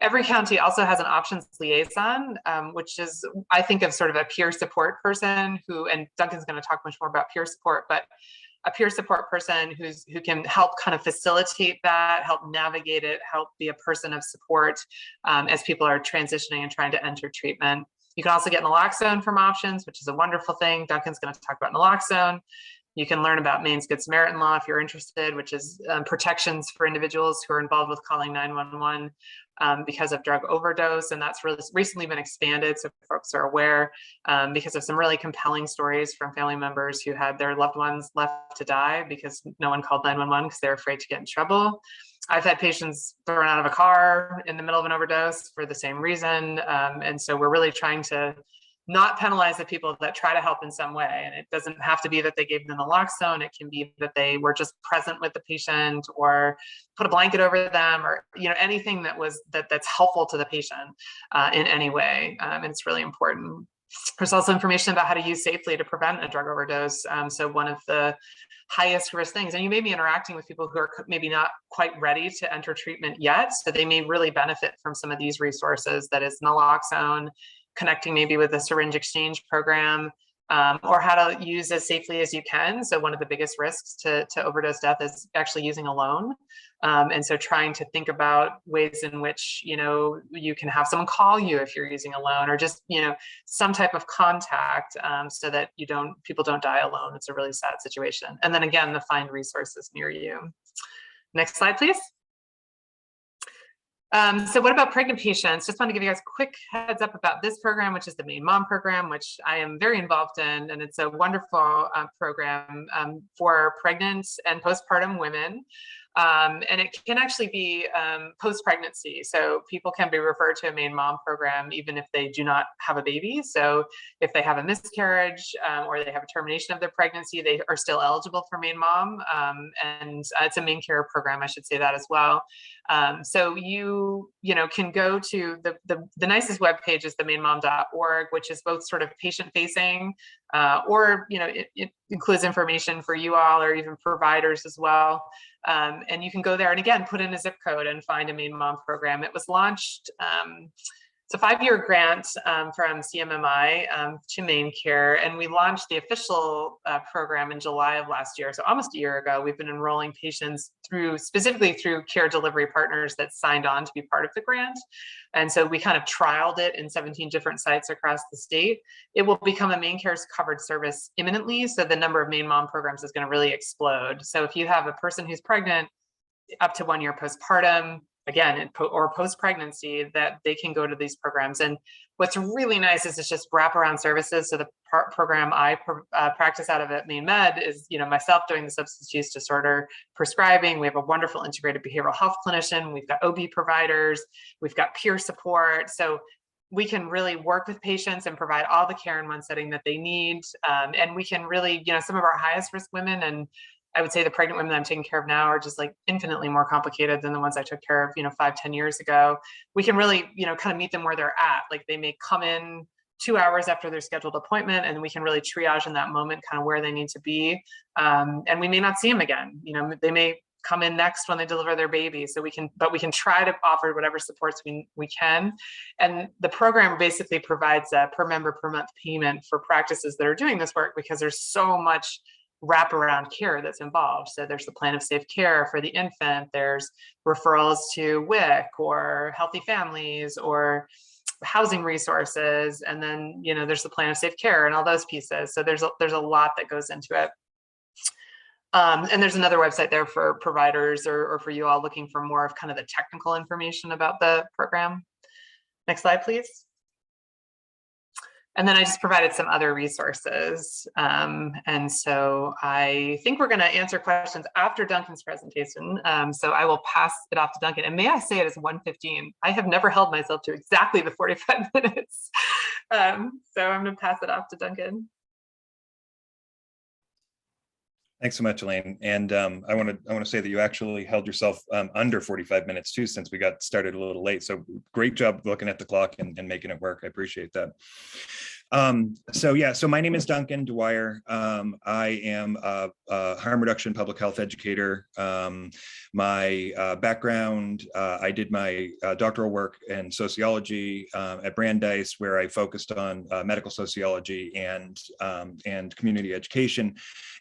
Every county also has an options liaison, which is, I think of sort of a peer support person and Duncan's going to talk much more about peer support, but a peer support person who can help kind of facilitate that, help navigate it, help be a person of support as people are transitioning and trying to enter treatment. You can also get naloxone from Options, which is a wonderful thing. Duncan's going to talk about naloxone. You can learn about Maine's Good Samaritan Law if you're interested, which is protections for individuals who are involved with calling 911 because of drug overdose. And that's really recently been expanded, so folks are aware, because of some really compelling stories from family members who had their loved ones left to die because no one called 911 because they're afraid to get in trouble. I've had patients thrown out of a car in the middle of an overdose for the same reason. And so we're really trying to not penalize the people that try to help in some way. And it doesn't have to be that they gave them naloxone. It can be that they were just present with the patient or put a blanket over them, or anything that's helpful to the patient in any way. And it's really important. There's also information about how to use safely to prevent a drug overdose. So one of the highest risk things, and you may be interacting with people who are maybe not quite ready to enter treatment yet, so they may really benefit from some of these resources, that is naloxone, connecting maybe with a syringe exchange program, or how to use as safely as you can. So one of the biggest risks to overdose death is actually using alone. And so trying to think about ways in which, you can have someone call you if you're using alone, or just, some type of contact so that people don't die alone. It's a really sad situation. And then again, the find resources near you. Next slide, please. So what about pregnant patients? Just want to give you guys a quick heads up about this program, which is the Maine Mom Program, which I am very involved in. And it's a wonderful program for pregnant and postpartum women. And it can actually be post-pregnancy. So people can be referred to a Maine Mom program even if they do not have a baby. So if they have a miscarriage or they have a termination of their pregnancy, they are still eligible for Maine Mom. And it's a MaineCare program, I should say that as well. So you can go to the nicest webpage is the mainemom.org, which is both sort of patient-facing or it includes information for you all or even providers as well. And you can go there and again, put in a zip code and find a Maine Mom program. It was launched, it's a 5-year grant from CMMI to MaineCare, and we launched the official program in July of last year. So almost a year ago, we've been enrolling patients specifically through care delivery partners that signed on to be part of the grant. And so we kind of trialed it in 17 different sites across the state. It will become a MaineCare's covered service imminently. So the number of Maine Mom programs is going to really explode. So if you have a person who's pregnant up to 1 year postpartum, again, or post-pregnancy, that they can go to these programs. And what's really nice is it's just wraparound services. So the program I practice out of at Maine Med is, myself doing the substance use disorder prescribing. We have a wonderful integrated behavioral health clinician. We've got OB providers. We've got peer support. So we can really work with patients and provide all the care in one setting that they need. And we can really, some of our highest risk women, and I would say the pregnant women that I'm taking care of now are just like infinitely more complicated than the ones I took care of, 5-10 years ago. We can really, kind of meet them where they're at. Like they may come in 2 hours after their scheduled appointment, and we can really triage in that moment kind of where they need to be. And we may not see them again. They may come in next when they deliver their baby. So we can try to offer whatever supports we can. And the program basically provides a per member per month payment for practices that are doing this work, because there's so much wraparound care that's involved. So there's the plan of safe care for the infant, there's referrals to WIC or Healthy Families or housing resources, and then there's the plan of safe care and all those pieces. So there's a lot that goes into it. And there's another website there for providers or for you all looking for more of kind of the technical information about the program. Next slide, please. And then I just provided some other resources. And so I think we're going to answer questions after Duncan's presentation. So I will pass it off to Duncan. And may I say it is 1:15. I have never held myself to exactly the 45 minutes. So I'm going to pass it off to Duncan. Thanks so much, Elaine. And I want to say that you actually held yourself under 45 minutes too, since we got started a little late. So great job looking at the clock and making it work. I appreciate that. So my name is Duncan Dwyer. I am a harm reduction public health educator. My background, I did my doctoral work in sociology at Brandeis, where I focused on medical sociology and community education,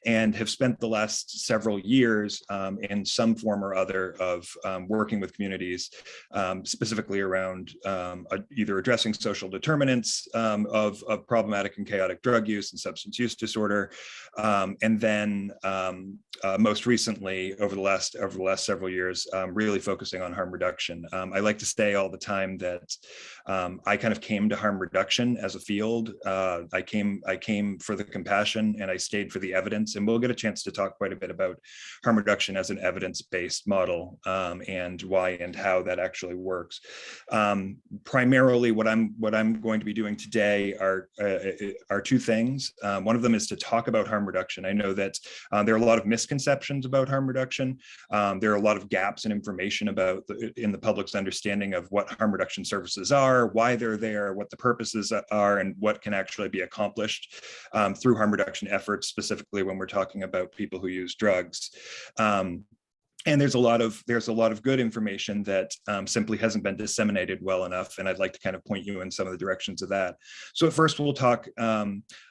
and have spent the last several years in some form or other of working with communities, specifically around either addressing social determinants of problematic and chaotic drug use and substance use disorder, and then most recently over the last several years, really focusing on harm reduction. I like to say all the time that I kind of came to harm reduction as a field. I came for the compassion, and I stayed for the evidence. And we'll get a chance to talk quite a bit about harm reduction as an evidence-based model, and why and how that actually works. Primarily, what I'm going to be doing today are two things. One of them is to talk about harm reduction. I know that there are a lot of misconceptions about harm reduction. There are a lot of gaps in information in the public's understanding of what harm reduction services are, why they're there, what the purposes are, and what can actually be accomplished through harm reduction efforts, specifically when we're talking about people who use drugs. And there's a lot of good information that simply hasn't been disseminated well enough, and I'd like to kind of point you in some of the directions of that. So at first, we'll talk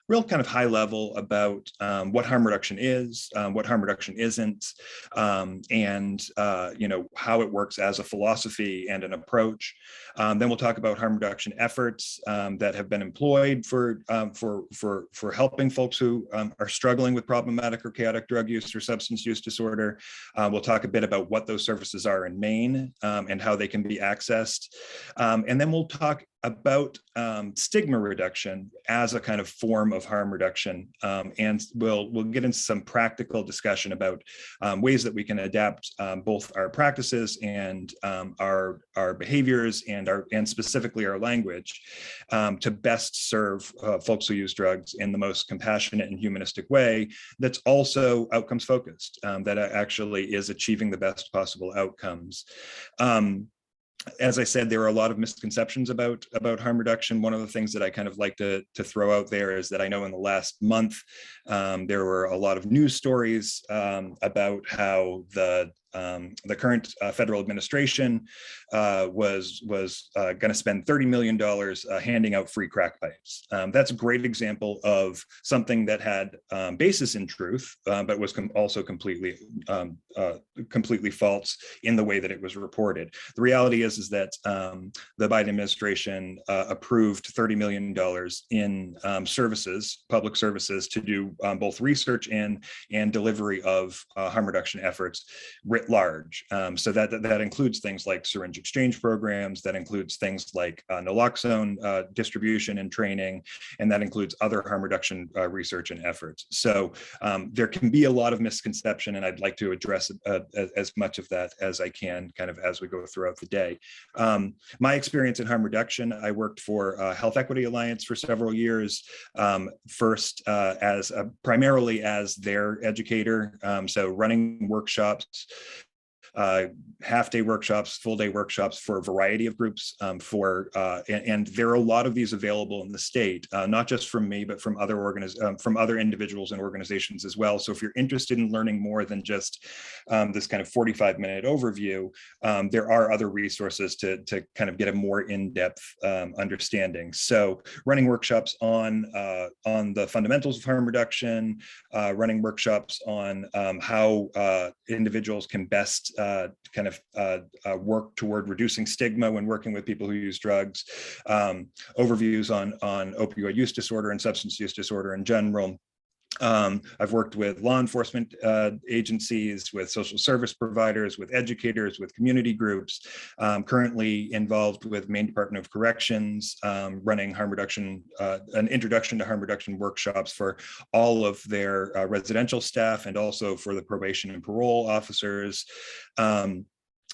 real kind of high level about what harm reduction is, what harm reduction isn't, and how it works as a philosophy and an approach. Then we'll talk about harm reduction efforts that have been employed for helping folks who are struggling with problematic or chaotic drug use or substance use disorder. We'll talk a bit about what those services are in Maine and how they can be accessed, and then we'll talk about stigma reduction as a kind of form of harm reduction, and we'll get into some practical discussion about ways that we can adapt both our practices and our behaviors and specifically our language to best serve folks who use drugs in the most compassionate and humanistic way that's also outcomes focused, that actually is achieving the best possible outcomes. As I said, there are a lot of misconceptions about harm reduction. One of the things that I kind of like to throw out there is that I know in the last month, there were a lot of news stories about how the current federal administration was going to spend $30 million handing out free crack pipes. That's a great example of something that had basis in truth, but was also completely false in the way that it was reported. The reality is that the Biden administration approved $30 million in services, public services, to do both research and delivery of harm reduction efforts writ large. So that includes things like syringe exchange programs, that includes things like naloxone distribution and training, and that includes other harm reduction research and efforts. So there can be a lot of misconception, and I'd like to address as much of that as I can kind of as we go throughout the day. My experience in harm reduction, I worked for Health Equity Alliance for several years, first primarily as their educator, so running workshops, half-day workshops, full-day workshops for a variety of groups, and there are a lot of these available in the state, not just from me, but from other individuals and organizations as well. So if you're interested in learning more than just this kind of 45-minute overview, there are other resources to kind of get a more in-depth understanding. So running workshops on the fundamentals of harm reduction, running workshops on how individuals can best work toward reducing stigma when working with people who use drugs, overviews on opioid use disorder and substance use disorder in general. I've worked with law enforcement agencies, with social service providers, with educators, with community groups, currently involved with Maine Department of Corrections, running harm reduction, an introduction to harm reduction workshops for all of their residential staff and also for the probation and parole officers.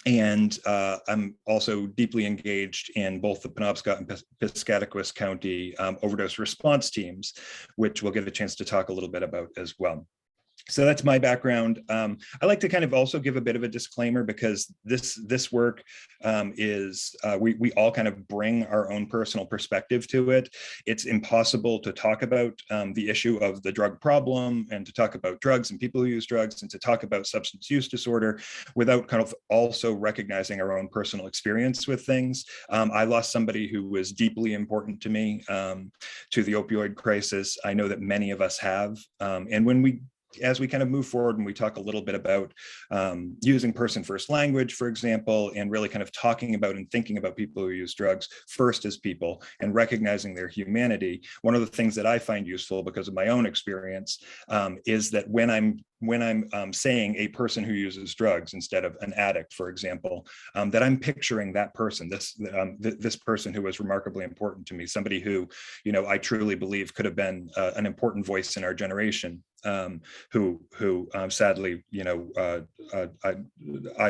And I'm also deeply engaged in both the Penobscot and Piscataquis County overdose response teams, which we'll get a chance to talk a little bit about as well. So that's my background. I like to kind of also give a bit of a disclaimer, because this work is, we all kind of bring our own personal perspective to it. It's impossible to talk about the issue of the drug problem and to talk about drugs and people who use drugs and to talk about substance use disorder without kind of also recognizing our own personal experience with things. I lost somebody who was deeply important to me, to the opioid crisis. I know that many of us have. And as we kind of move forward and we talk a little bit about using person-first language, for example, and really kind of talking about and thinking about people who use drugs first as people and recognizing their humanity, one of the things that I find useful because of my own experience is that when I'm saying a person who uses drugs instead of an addict, for example, that I'm picturing that person, this person who was remarkably important to me, somebody who, I truly believe could have been an important voice in our generation. Who sadly, I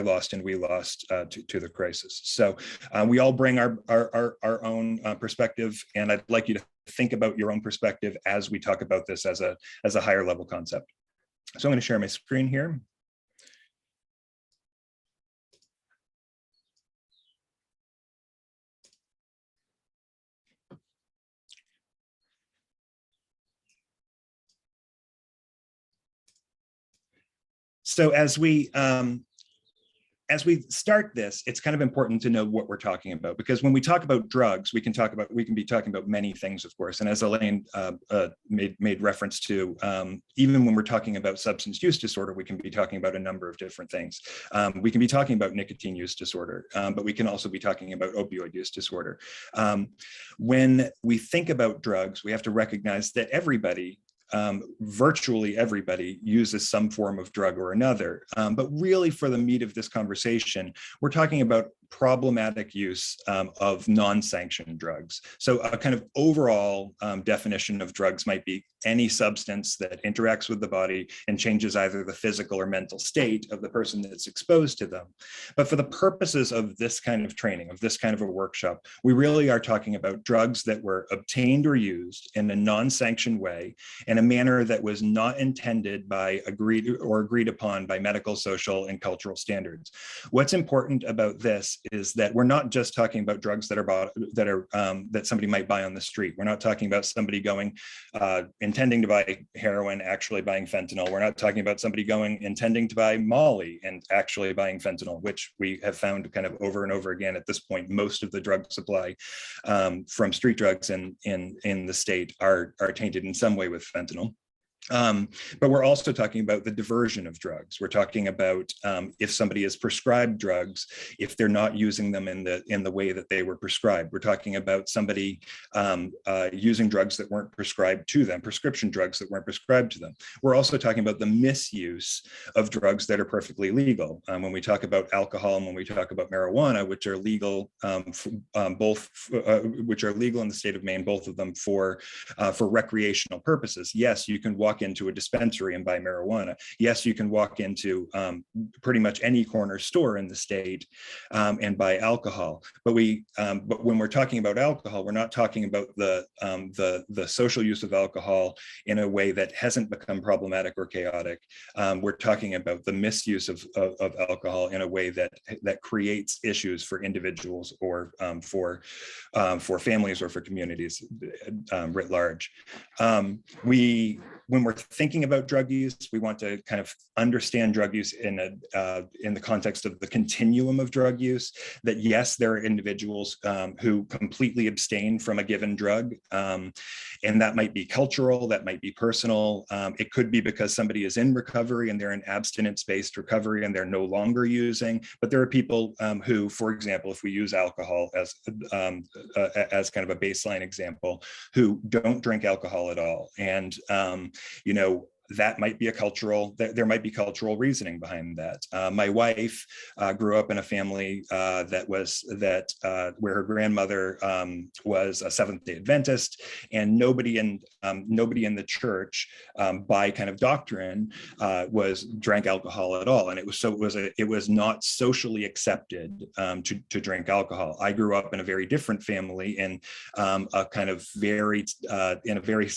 lost and we lost to the crisis. So we all bring our own perspective, and I'd like you to think about your own perspective as we talk about this as a higher level concept. So I'm going to share my screen here. So as we start this, it's kind of important to know what we're talking about, because when we talk about drugs, we can be talking about many things, of course. And as Elaine made reference to, even when we're talking about substance use disorder, we can be talking about a number of different things. We can be talking about nicotine use disorder, but we can also be talking about opioid use disorder. When we think about drugs, we have to recognize that virtually everybody uses some form of drug or another. But really, for the meat of this conversation, we're talking about problematic use of non-sanctioned drugs. So a kind of overall definition of drugs might be any substance that interacts with the body and changes either the physical or mental state of the person that's exposed to them. But for the purposes of this kind of training, of this kind of a workshop, we really are talking about drugs that were obtained or used in a non-sanctioned way in a manner that was not intended by agreed upon by medical, social, and cultural standards. What's important about this is that we're not just talking about drugs that somebody might buy on the street. We're not talking about somebody going intending to buy heroin, actually buying fentanyl. We're not talking about somebody going intending to buy Molly and actually buying fentanyl, which we have found kind of over and over again at this point. Most of the drug supply from street drugs in the state are tainted in some way with fentanyl. But we're also talking about the diversion of drugs. We're talking about if somebody is prescribed drugs, if they're not using them in the way that they were prescribed. We're talking about somebody using drugs that weren't prescribed to them, prescription drugs that weren't prescribed to them. We're also talking about the misuse of drugs that are perfectly legal. When we talk about alcohol and when we talk about marijuana, which are legal, which are legal in the state of Maine, both of them for recreational purposes. Yes, you can walk into a dispensary and buy marijuana. Yes, you can walk into pretty much any corner store in the state and buy alcohol. But when we're talking about alcohol, we're not talking about the social use of alcohol in a way that hasn't become problematic or chaotic. We're talking about the misuse of alcohol in a way that creates issues for individuals or for families or for communities writ large. When we're thinking about drug use, we want to kind of understand drug use in the context of the continuum of drug use, that yes, there are individuals who completely abstain from a given drug. And that might be cultural, that might be personal. It could be because somebody is in recovery and they're in abstinence-based recovery and they're no longer using. But there are people who, for example, if we use alcohol as kind of a baseline example, who don't drink alcohol at all. And that might be there might be cultural reasoning behind that. My wife grew up in a family where her grandmother was a Seventh-day Adventist, and nobody in the church by kind of doctrine drank alcohol at all, and it was not socially accepted to drink alcohol. I grew up in a very different family in a kind of very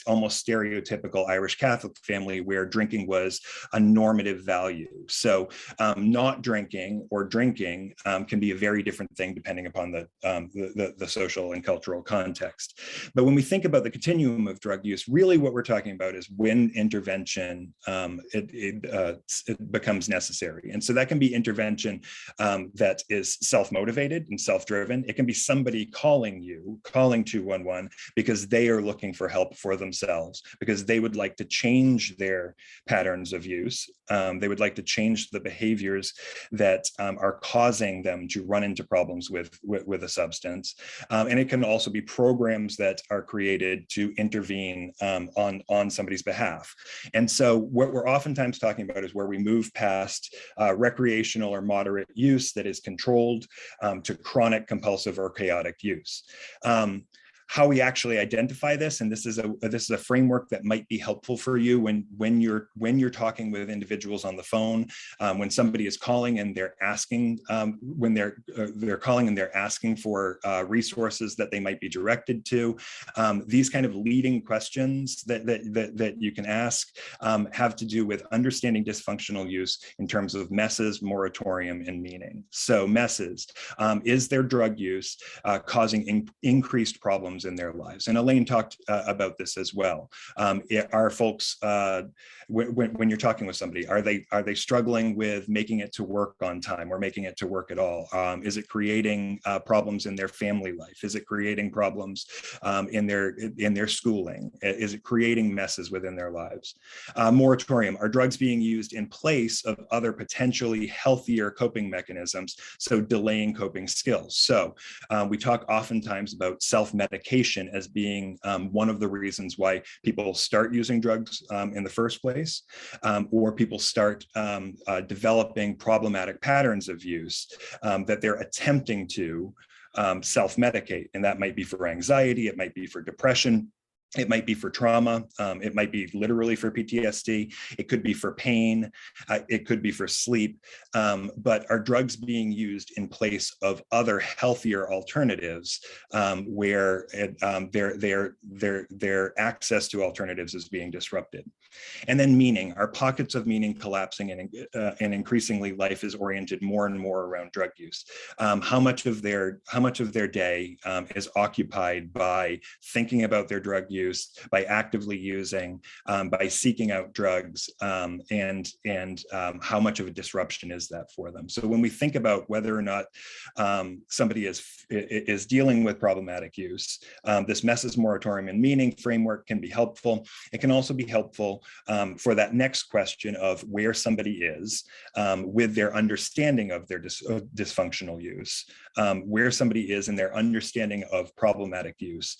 almost stereotypical Irish Catholic family where drinking was a normative value. So not drinking or drinking can be a very different thing depending upon the social and cultural context. But when we think about the continuum of drug use, really what we're talking about is when intervention it becomes necessary. And so that can be intervention that is self-motivated and self-driven. It can be somebody calling 211 because they are looking for help for themselves, because they would like to change their patterns of use. They would like to change the behaviors that are causing them to run into problems with a substance. And it can also be programs that are created to intervene on somebody's behalf. And so what we're oftentimes talking about is where we move past recreational or moderate use that is controlled to chronic, compulsive, or chaotic use. How we actually identify this, and this is a framework that might be helpful for you when you're talking with individuals on the phone, when somebody is calling and they're asking when they're calling and they're asking for resources that they might be directed to. These kind of leading questions that you can ask have to do with understanding dysfunctional use in terms of messes, moratorium, and meaning. So messes, is their drug use causing increased problems in their lives? And Elaine talked about this as well. Are folks, when you're talking with somebody, are they struggling with making it to work on time or making it to work at all? Is it creating problems in their family life? Is it creating problems in their schooling? Is it creating messes within their lives? Moratorium, are drugs being used in place of other potentially healthier coping mechanisms, so delaying coping skills? So we talk oftentimes about self-medication self-medication as being one of the reasons why people start using drugs in the first place, or people start developing problematic patterns of use that they're attempting to self-medicate. And that might be for anxiety, it might be for depression, it might be for trauma. It might be literally for PTSD. It could be for pain. It could be for sleep. But are drugs being used in place of other healthier alternatives where their access to alternatives is being disrupted? And then meaning, are pockets of meaning collapsing, and increasingly life is oriented more and more around drug use? How much of their day is occupied by thinking about their drug use, by actively using, by seeking out drugs, and how much of a disruption is that for them? So when we think about whether or not somebody is dealing with problematic use, this Mess's moratorium and meaning framework can be helpful. It can also be helpful for that next question of where somebody is with their understanding of their dysfunctional use, where somebody is in their understanding of problematic use,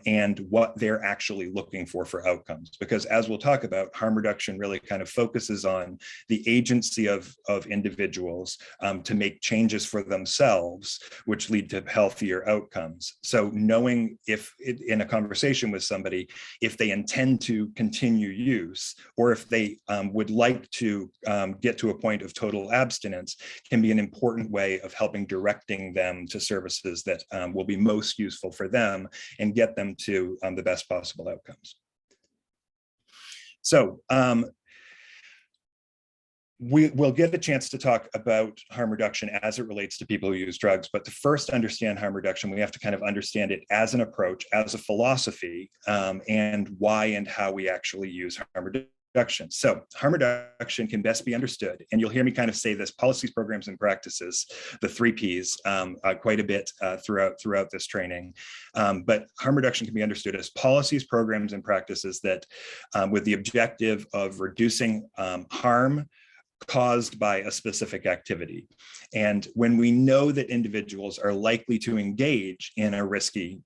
and what they're actually looking for outcomes. Because as we'll talk about, harm reduction really kind of focuses on the agency of individuals to make changes for themselves, which lead to healthier outcomes. So knowing if in a conversation with somebody, if they intend to continue use, or if they would like to get to a point of total abstinence, can be an important way of helping directing them to services that will be most useful for them and get them to the best possible outcomes. So we'll get a chance to talk about harm reduction as it relates to people who use drugs, but to first understand harm reduction, we have to kind of understand it as an approach, as a philosophy, and why and how we actually use harm reduction. So harm reduction can best be understood, and you'll hear me kind of say this: policies, programs, and practices, the 3 Ps, quite a bit throughout this training. But harm reduction can be understood as policies, programs, and practices that with the objective of reducing harm caused by a specific activity. And when we know that individuals are likely to engage in a risky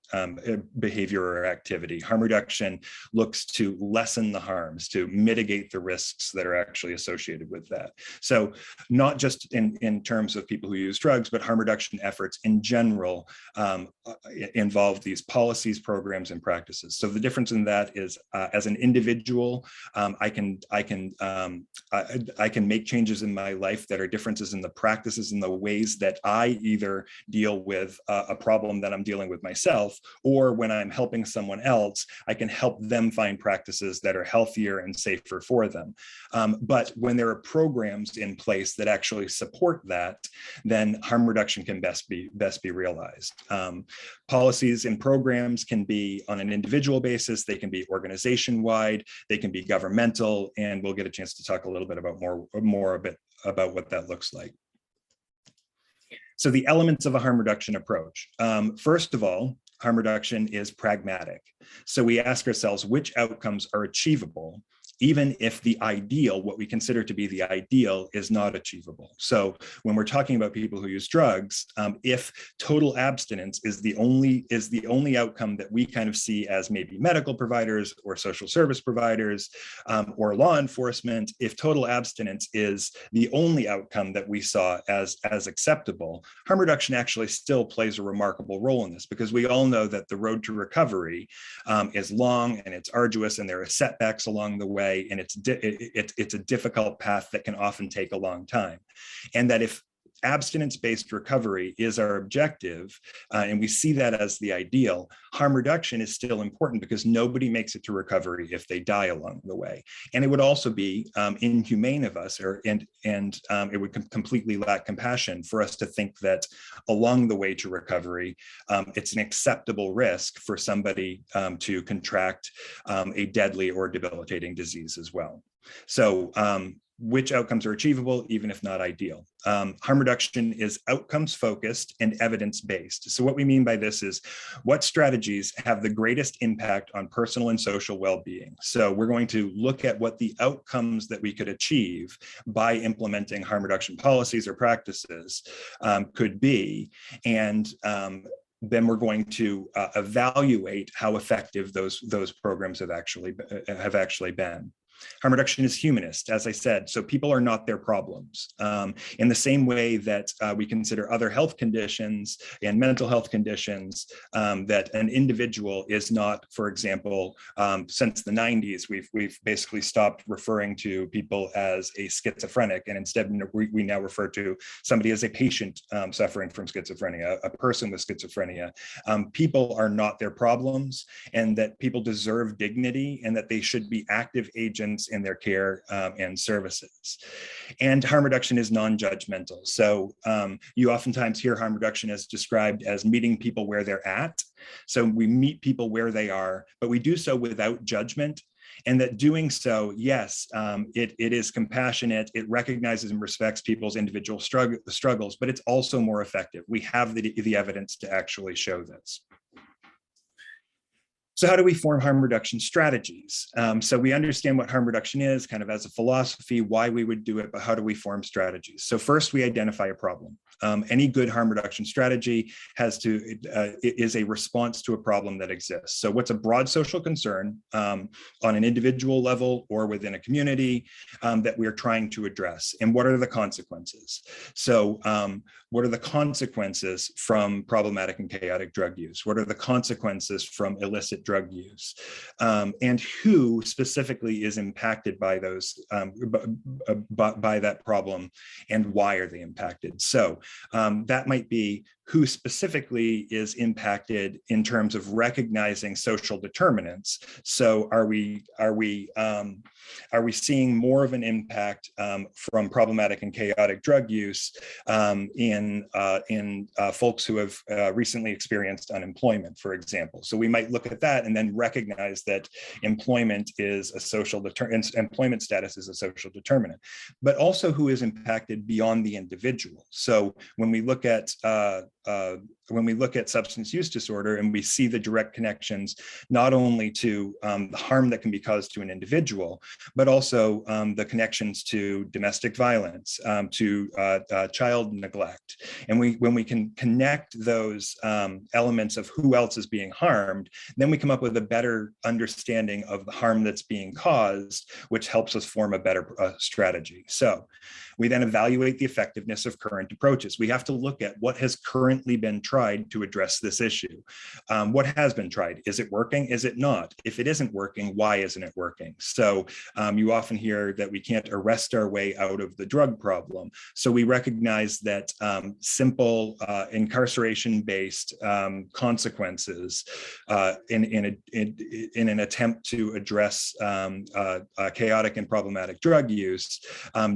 behavior or activity, harm reduction looks to lessen the harms, to mitigate the risks that are actually associated with that. So not just in terms of people who use drugs, but harm reduction efforts in general involve these policies, programs, and practices. So the difference in that is, as an individual, I can make changes in my life that are differences in the practices and the ways that I either deal with a problem that I'm dealing with myself, or when I'm helping someone else, I can help them find practices that are healthier and safer for them. But when there are programs in place that actually support that, then harm reduction can best be realized. Policies and programs can be on an individual basis, they can be organization-wide, they can be governmental, and we'll get a chance to talk a little bit about a bit about what that looks like. So the elements of a harm reduction approach. First of all, harm reduction is pragmatic. So we ask ourselves which outcomes are achievable, even if the ideal, what we consider to be the ideal, is not achievable. So when we're talking about people who use drugs, if total abstinence is the only outcome that we kind of see as maybe medical providers or social service providers or law enforcement, if total abstinence is the only outcome that we saw as acceptable, harm reduction actually still plays a remarkable role in this, because we all know that the road to recovery is long and it's arduous, and there are setbacks along the way, and it's a difficult path that can often take a long time. And that if abstinence-based recovery is our objective, and we see that as the ideal, harm reduction is still important, because nobody makes it to recovery if they die along the way. And it would also be inhumane of us, and it would completely lack compassion for us to think that along the way to recovery, it's an acceptable risk for somebody to contract a deadly or debilitating disease as well. So which outcomes are achievable, even if not ideal. Harm reduction is outcomes focused and evidence based. So what we mean by this is what strategies have the greatest impact on personal and social well-being. So we're going to look at what the outcomes that we could achieve by implementing harm reduction policies or practices could be, and then we're going to evaluate how effective those programs have actually been. Harm reduction is humanist, as I said, so people are not their problems. In the same way that we consider other health conditions and mental health conditions, that an individual is not, for example, since the 90s, we've basically stopped referring to people as a schizophrenic, and instead we now refer to somebody as a patient suffering from schizophrenia, a person with schizophrenia. People are not their problems, and that people deserve dignity, and that they should be active agents in their care and services. And harm reduction is non-judgmental. So you oftentimes hear harm reduction as described as meeting people where they're at. So we meet people where they are, but we do so without judgment. And that doing so, yes, it is compassionate, it recognizes and respects people's individual struggles, but it's also more effective. We have the evidence to actually show this. So how do we form harm reduction strategies? So we understand what harm reduction is kind of as a philosophy, why we would do it, but how do we form strategies? So first we identify a problem. Any good harm reduction strategy is a response to a problem that exists. So what's a broad social concern on an individual level or within a community that we are trying to address? And what are the consequences? So what are the consequences from problematic and chaotic drug use? What are the consequences from illicit drug use? And who specifically is impacted by those, by that problem, and why are they impacted? So that might be who specifically is impacted in terms of recognizing social determinants. So are we seeing more of an impact from problematic and chaotic drug use in folks who have recently experienced unemployment, for example? So we might look at that and then recognize that employment is a social employment status is a social determinant, but also who is impacted beyond the individual. So when we look at substance use disorder and we see the direct connections, not only to the harm that can be caused to an individual, but also the connections to domestic violence, to child neglect. And when we can connect those elements of who else is being harmed, then we come up with a better understanding of the harm that's being caused, which helps us form a better strategy. So we then evaluate the effectiveness of current approaches. We have to look at what has currently been tried to address this issue. What has been tried? Is it working? Is it not? If it isn't working, why isn't it working? So you often hear that we can't arrest our way out of the drug problem. So we recognize that simple incarceration-based consequences in an attempt to address chaotic and problematic drug use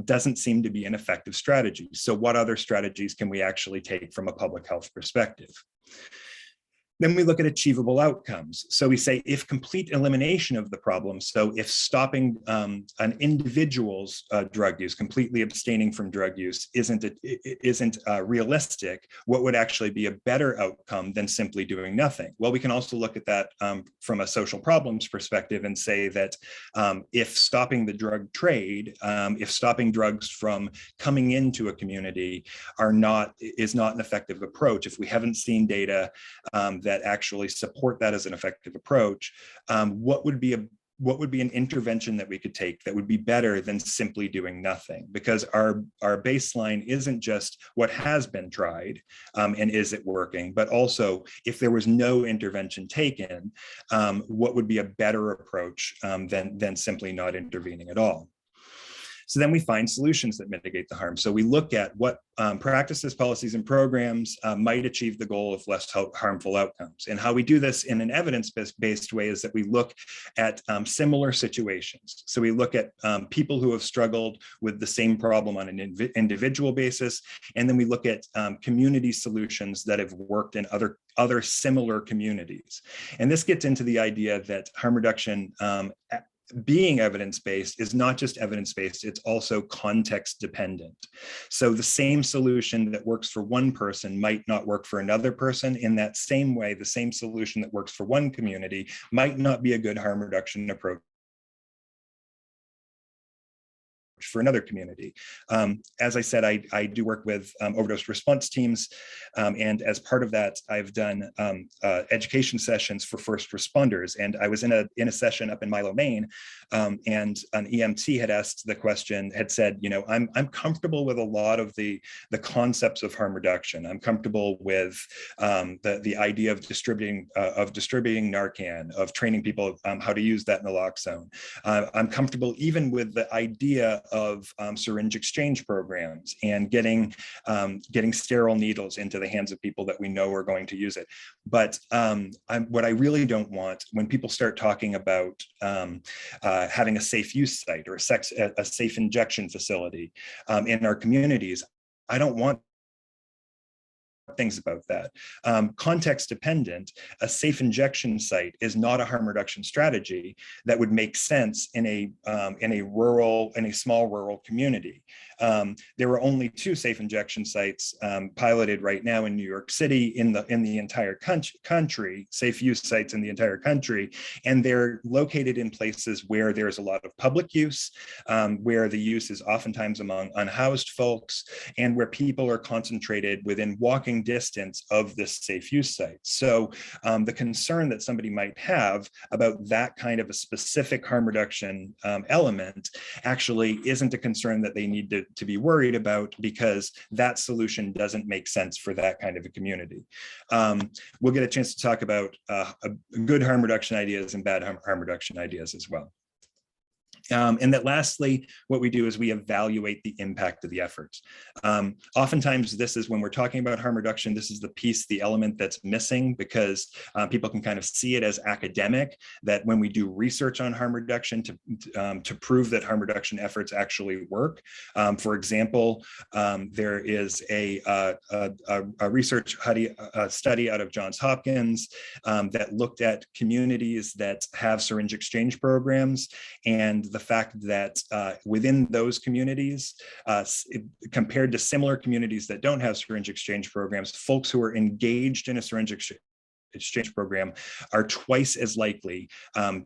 doesn't seem to be an effective strategy. So what other strategies can we actually take from a public health perspective? Then we look at achievable outcomes. So we say if complete elimination of the problem, so if stopping an individual's drug use, completely abstaining from drug use isn't realistic, what would actually be a better outcome than simply doing nothing? Well, we can also look at that from a social problems perspective and say that if stopping the drug trade, if stopping drugs from coming into a community is not an effective approach, if we haven't seen data that actually support that as an effective approach, what would be an intervention that we could take that would be better than simply doing nothing? Because our baseline isn't just what has been tried and is it working, but also if there was no intervention taken, what would be a better approach than simply not intervening at all? So then we find solutions that mitigate the harm. So we look at what practices, policies, and programs might achieve the goal of less harmful outcomes. And how we do this in an evidence-based way is that we look at similar situations. So we look at people who have struggled with the same problem on an individual basis, and then we look at community solutions that have worked in other similar communities. And this gets into the idea that harm reduction being evidence-based is not just evidence-based, it's also context dependent. So the same solution that works for one person might not work for another person. In that same way, the same solution that works for one community might not be a good harm reduction approach for another community. As I said, I do work with overdose response teams, and as part of that, I've done education sessions for first responders. And I was in a session up in Milo, Maine, and an EMT had asked the question, had said, you know, I'm comfortable with a lot of the concepts of harm reduction. I'm comfortable with the idea of distributing Narcan, of training people how to use that naloxone. I'm comfortable even with the idea of syringe exchange programs and getting sterile needles into the hands of people that we know are going to use it. But what I really don't want, when people start talking about having a safe use site or a safe injection facility in our communities, I don't want things about that. Context dependent, a safe injection site is not a harm reduction strategy that would make sense in a small rural community. There were only 2 safe injection sites piloted right now in New York City in the entire country, safe use sites in the entire country, and they're located in places where there's a lot of public use, where the use is oftentimes among unhoused folks, and where people are concentrated within walking distance of this safe use site. So the concern that somebody might have about that kind of a specific harm reduction element actually isn't a concern that they need to be worried about, because that solution doesn't make sense for that kind of a community. We'll get a chance to talk about good harm reduction ideas and bad harm reduction ideas as well. And that lastly, what we do is we evaluate the impact of the efforts. Oftentimes, this is when we're talking about harm reduction, this is the piece, the element that's missing, because people can kind of see it as academic, that when we do research on harm reduction to prove that harm reduction efforts actually work. For example, there is a research study out of Johns Hopkins that looked at communities that have syringe exchange programs, and the fact that within those communities, compared to similar communities that don't have syringe exchange programs, folks who are engaged in a syringe exchange program are twice as likely to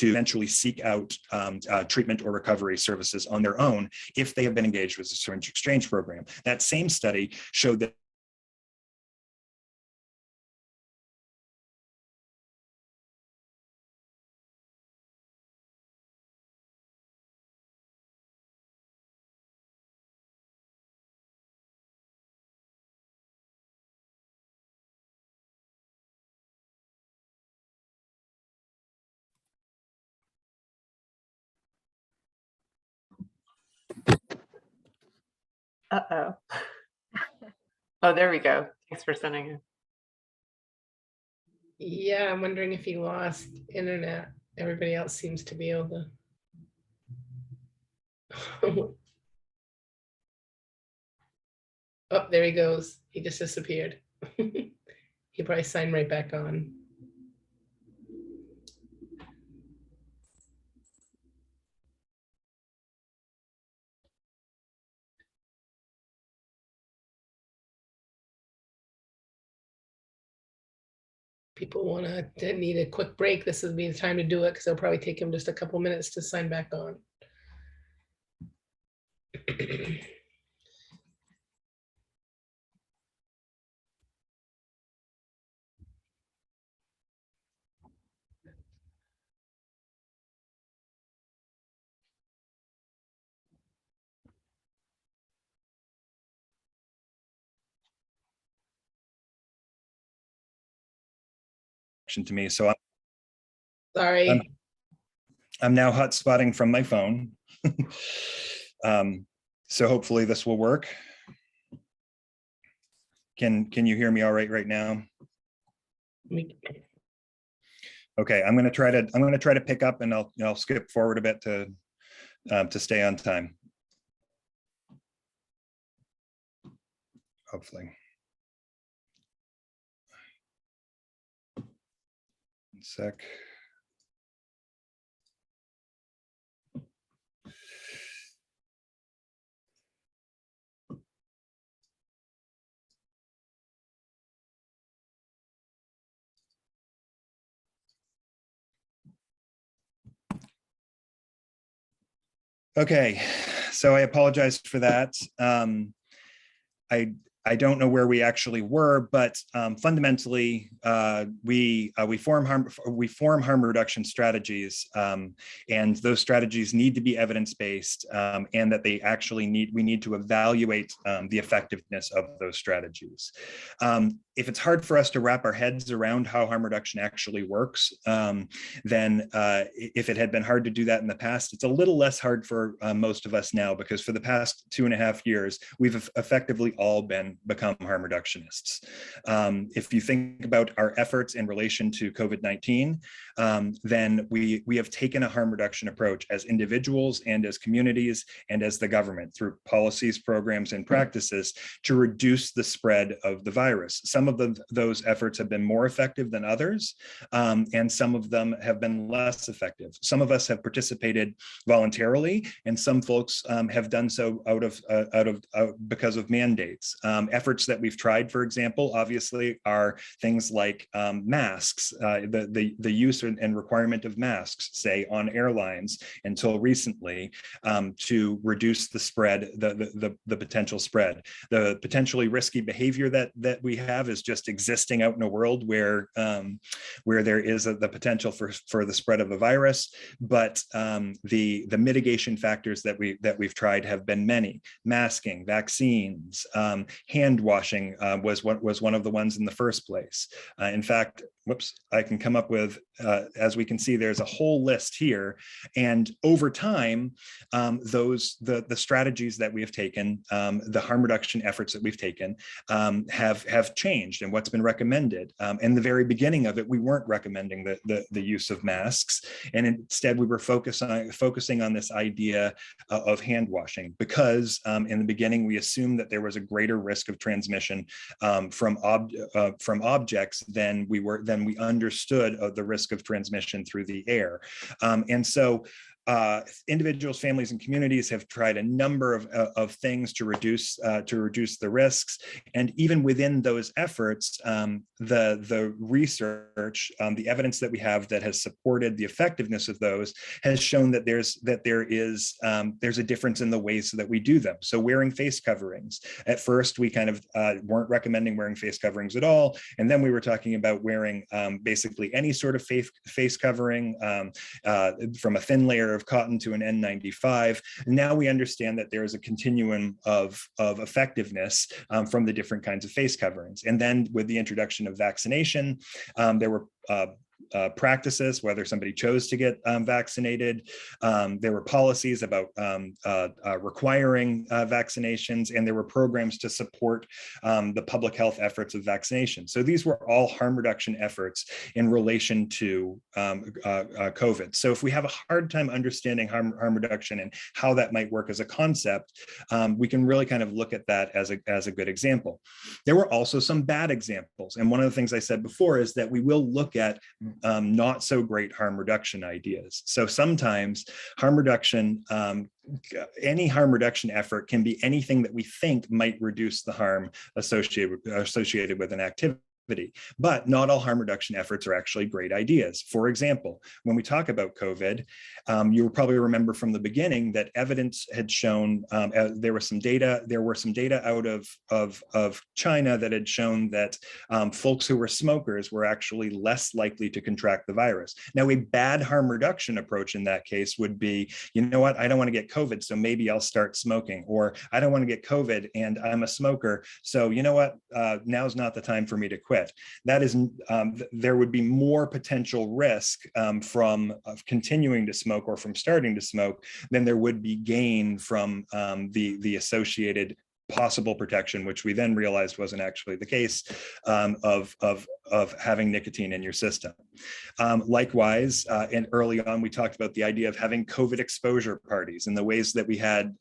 eventually seek out treatment or recovery services on their own if they have been engaged with a syringe exchange program. That same study showed that Uh-oh. Oh, there we go. Thanks for sending it. Yeah, I'm wondering if he lost internet. Everybody else seems to be able to. Oh, there he goes. He just disappeared. He probably signed right back on. People want to need a quick break. This would be the time to do it, because it'll probably take him just a couple minutes to sign back on. to me, so Sorry. I'm now hotspotting from my phone. So hopefully this will work. Can you hear me all right now? Okay, I'm going to try to pick up, and I'll skip forward a bit to stay on time. Hopefully. 1 sec. Okay, so I apologize for that. I don't know where we actually were, but fundamentally, we form harm reduction strategies, and those strategies need to be evidence-based, and that we need to evaluate the effectiveness of those strategies. If it's hard for us to wrap our heads around how harm reduction actually works, then if it had been hard to do that in the past, it's a little less hard for most of us now, because for the past 2.5 years, we've effectively all become harm reductionists. If you think about our efforts in relation to COVID-19, then we have taken a harm reduction approach as individuals and as communities and as the government through policies, programs, and practices to reduce the spread of the virus. Some of those efforts have been more effective than others, and some of them have been less effective. Some of us have participated voluntarily, and some folks have done so because of mandates. Efforts that we've tried, for example, obviously, are things like masks, the use and requirement of masks, say on airlines until recently, to reduce the spread, the potential spread. The potentially risky behavior that we have is just existing out in a world where there is the potential for the spread of the virus. But the mitigation factors that we've tried have been many: masking, vaccines, hand washing was one of the ones in the first place. In fact, I can come up with, as we can see, there's a whole list here. And over time, the strategies that we have taken, the harm reduction efforts that we've taken, have changed and what's been recommended. In the very beginning of it, we weren't recommending the use of masks, and instead we were focusing on this idea of hand washing, because in the beginning we assumed that there was a greater risk of transmission from objects than we understood of the risk of transmission through the air. And so individuals, families, and communities have tried a number of things to reduce the risks, and even within those efforts, the research, the evidence that we have that has supported the effectiveness of those has shown that there's a difference in the ways that we do them. So wearing face coverings. At first, we kind of weren't recommending wearing face coverings at all, and then we were talking about wearing basically any sort of face covering, from a thin layer of cotton to an N95. Now we understand that there is a continuum of effectiveness from the different kinds of face coverings. And then with the introduction of vaccination, there were practices, whether somebody chose to get vaccinated. There were policies about requiring vaccinations, and there were programs to support the public health efforts of vaccination. So these were all harm reduction efforts in relation to COVID. So if we have a hard time understanding harm reduction and how that might work as a concept, we can really kind of look at that as a good example. There were also some bad examples. And one of the things I said before is that we will look at not so great harm reduction ideas. So sometimes harm reduction, any harm reduction effort can be anything that we think might reduce the harm associated with an activity. But not all harm reduction efforts are actually great ideas. For example, when we talk about COVID, you will probably remember from the beginning that evidence had shown there were some data out of China that had shown that folks who were smokers were actually less likely to contract the virus. Now, a bad harm reduction approach in that case would be, you know what, I don't want to get COVID, so maybe I'll start smoking, or I don't want to get COVID and I'm a smoker, so you know what, now's not the time for me to quit. That is, there would be more potential risk from continuing to smoke or from starting to smoke than there would be gain from the associated possible protection, which we then realized wasn't actually the case, of having nicotine in your system. Likewise, and early on, we talked about the idea of having COVID exposure parties and the ways that we had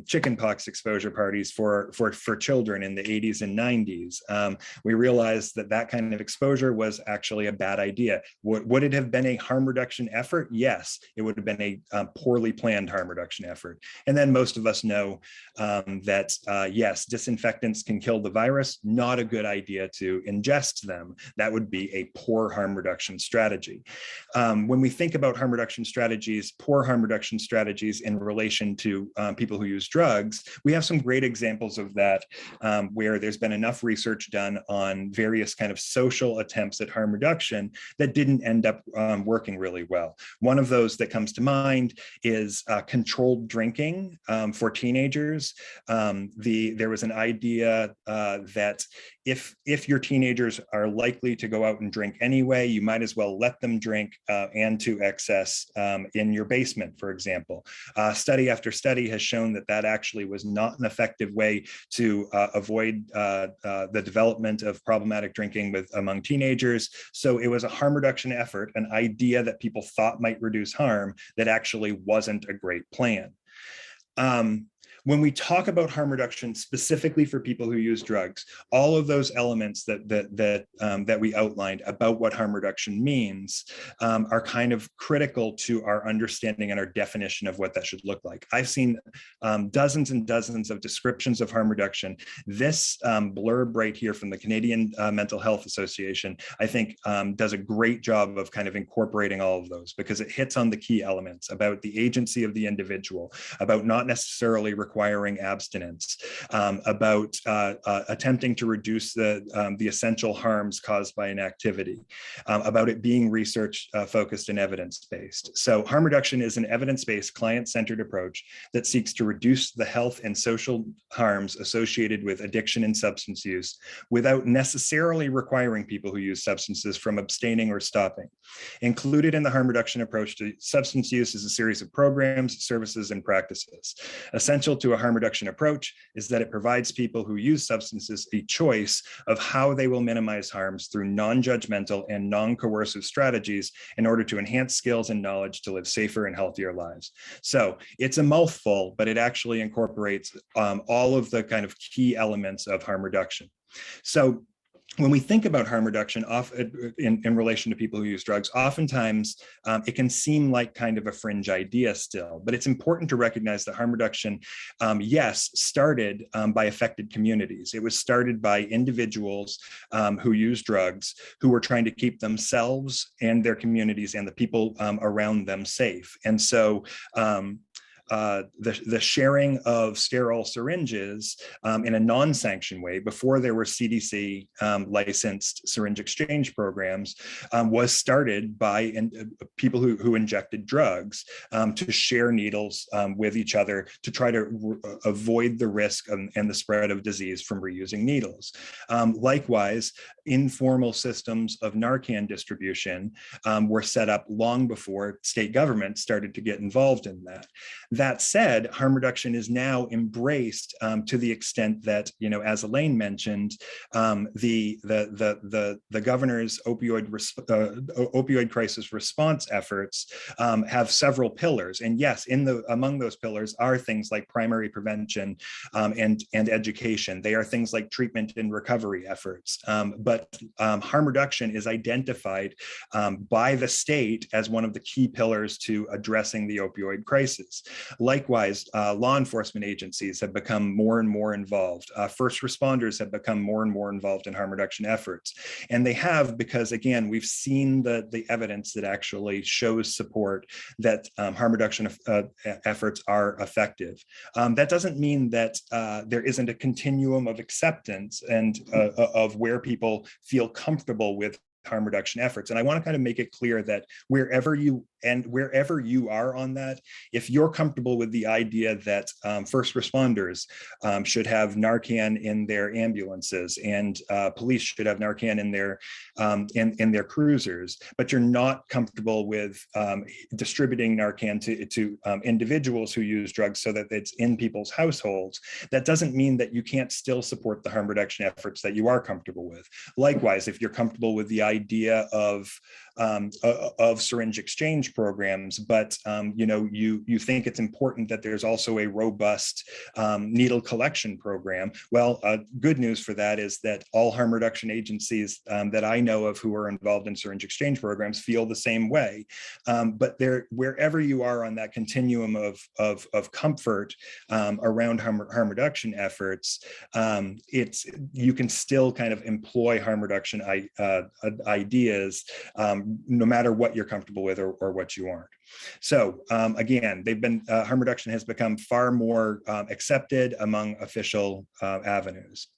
chickenpox exposure parties for children in the 80s and 90s. We realized that kind of exposure was actually a bad idea. Would it have been a harm reduction effort? Yes, it would have been a poorly planned harm reduction effort. And then most of us know that yes, disinfectants can kill the virus. Not a good idea to inject ingest them, that would be a poor harm reduction strategy. When we think about harm reduction strategies, poor harm reduction strategies in relation to people who use drugs, we have some great examples of that, where there's been enough research done on various kind of social attempts at harm reduction that didn't end up working really well. One of those that comes to mind is controlled drinking for teenagers. There was an idea that if your teenagers are likely to go out and drink anyway, you might as well let them drink and to excess in your basement, for example. Study after study has shown that that actually was not an effective way to avoid the development of problematic drinking among teenagers. So it was a harm reduction effort, an idea that people thought might reduce harm that actually wasn't a great plan. When we talk about harm reduction specifically for people who use drugs, all of those elements that we outlined about what harm reduction means are kind of critical to our understanding and our definition of what that should look like. I've seen dozens and dozens of descriptions of harm reduction. This blurb right here from the Canadian Mental Health Association, I think does a great job of kind of incorporating all of those, because it hits on the key elements about the agency of the individual, about not necessarily requiring abstinence, about attempting to reduce the essential harms caused by inactivity, about it being research focused and evidence-based. So harm reduction is an evidence-based, client-centered approach that seeks to reduce the health and social harms associated with addiction and substance use without necessarily requiring people who use substances from abstaining or stopping. Included in the harm reduction approach to substance use is a series of programs, services, and practices. Essential to a harm reduction approach is that it provides people who use substances a choice of how they will minimize harms through non-judgmental and non-coercive strategies in order to enhance skills and knowledge to live safer and healthier lives. So it's a mouthful, but it actually incorporates all of the kind of key elements of harm reduction. So when we think about harm reduction in relation to people who use drugs, oftentimes it can seem like kind of a fringe idea still, but it's important to recognize that harm reduction, yes, started by affected communities. It was started by individuals who use drugs, who were trying to keep themselves and their communities and the people around them safe. And so the sharing of sterile syringes in a non-sanctioned way before there were CDC licensed syringe exchange programs was started by people who injected drugs to share needles with each other to try to avoid the risk and the spread of disease from reusing needles. Likewise, informal systems of Narcan distribution were set up long before state governments started to get involved in that. That said, harm reduction is now embraced to the extent that, you know, as Elaine mentioned, the governor's opioid crisis response efforts have several pillars. And yes, among those pillars are things like primary prevention and education. They are things like treatment and recovery efforts. But harm reduction is identified by the state as one of the key pillars to addressing the opioid crisis. Likewise, law enforcement agencies have become more and more involved. First responders have become more and more involved in harm reduction efforts. And they have because, again, we've seen the evidence that actually shows support that harm reduction efforts are effective. That doesn't mean that there isn't a continuum of acceptance and of where people feel comfortable with harm reduction efforts. And I want to kind of make it clear that wherever you are on that, if you're comfortable with the idea that first responders should have Narcan in their ambulances and police should have Narcan in their cruisers, but you're not comfortable with distributing Narcan to individuals who use drugs so that it's in people's households, that doesn't mean that you can't still support the harm reduction efforts that you are comfortable with. Likewise, if you're comfortable with the idea of of syringe exchange programs, but you think it's important that there's also a robust needle collection program. Well, good news for that is that all harm reduction agencies that I know of who are involved in syringe exchange programs feel the same way. But wherever you are on that continuum of comfort around harm reduction efforts, you can still kind of employ harm reduction ideas no matter what you're comfortable with or what you aren't. So again, harm reduction has become far more accepted among official avenues.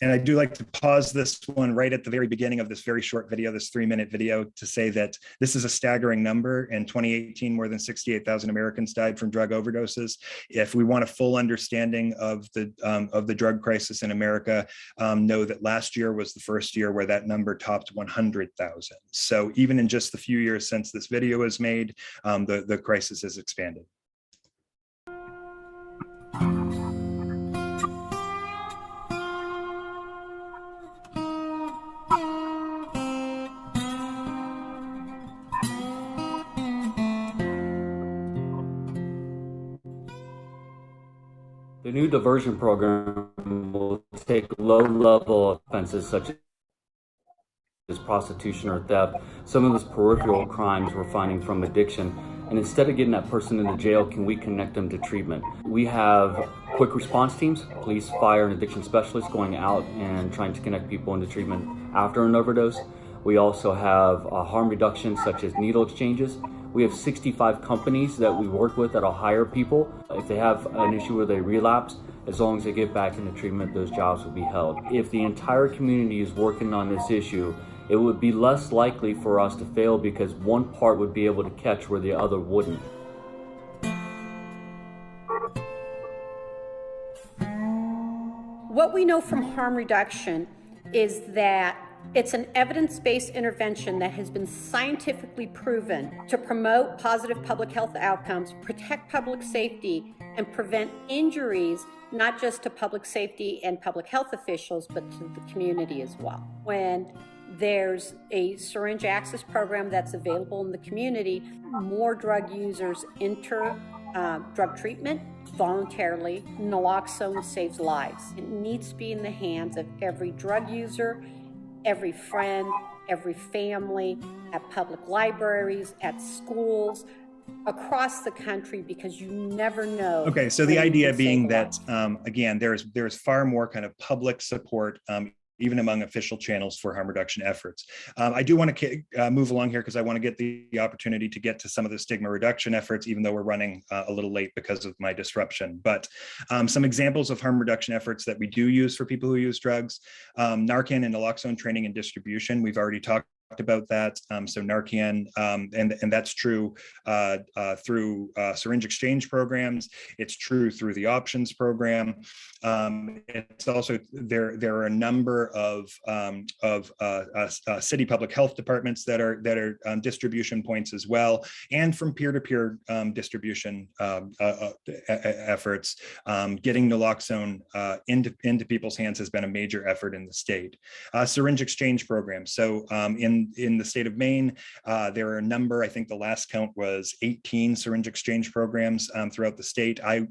And I do like to pause this one right at the very beginning of this very short video, this 3-minute video, to say that this is a staggering number. In 2018, more than 68,000 Americans died from drug overdoses. If we want a full understanding of the drug crisis in America, know that last year was the first year where that number topped 100,000. So even in just the few years since this video was made, the crisis has expanded. The new diversion program will take low-level offenses such as prostitution or theft, some of those peripheral crimes we're finding from addiction, and instead of getting that person into jail, can we connect them to treatment? We have quick response teams, police, fire, and addiction specialists going out and trying to connect people into treatment after an overdose. We also have harm reduction such as needle exchanges. We have 65 companies that we work with that'll hire people. If they have an issue where they relapse, as long as they get back into treatment, those jobs will be held. If the entire community is working on this issue, it would be less likely for us to fail because one part would be able to catch where the other wouldn't. What we know from harm reduction is that it's an evidence-based intervention that has been scientifically proven to promote positive public health outcomes, protect public safety, and prevent injuries, not just to public safety and public health officials, but to the community as well. When there's a syringe access program that's available in the community, more drug users enter drug treatment voluntarily. Naloxone saves lives. It needs to be in the hands of every drug user, every friend, every family, at public libraries, at schools, across the country, because you never know. Okay, so the idea being that, again, there's far more kind of public support, even among official channels for harm reduction efforts. I do want to move along here because I want to get the opportunity to get to some of the stigma reduction efforts, even though we're running a little late because of my disruption. But some examples of harm reduction efforts that we do use for people who use drugs: Narcan and naloxone training and distribution. We've already talked about that. So Narcan, and that's true through syringe exchange programs. It's true through the options program. It's also there are a number of city public health departments that are distribution points as well, and from peer-to-peer distribution efforts. Getting naloxone into people's hands has been a major effort in the state. Syringe exchange programs. So in the state of Maine, there are a number. I think the last count was 18 syringe exchange programs throughout the state. I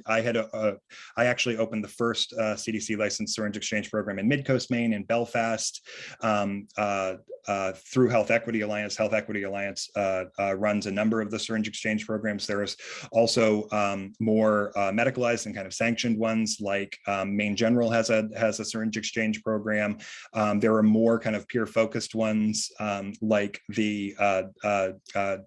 actually opened the first CDC licensed syringe exchange program in Mid-Coast Maine in Belfast through Health Equity Alliance. Health Equity Alliance runs a number of the syringe exchange programs. There's also more medicalized and kind of sanctioned ones, like Maine General has a syringe exchange program. There are more kind of peer-focused ones, like the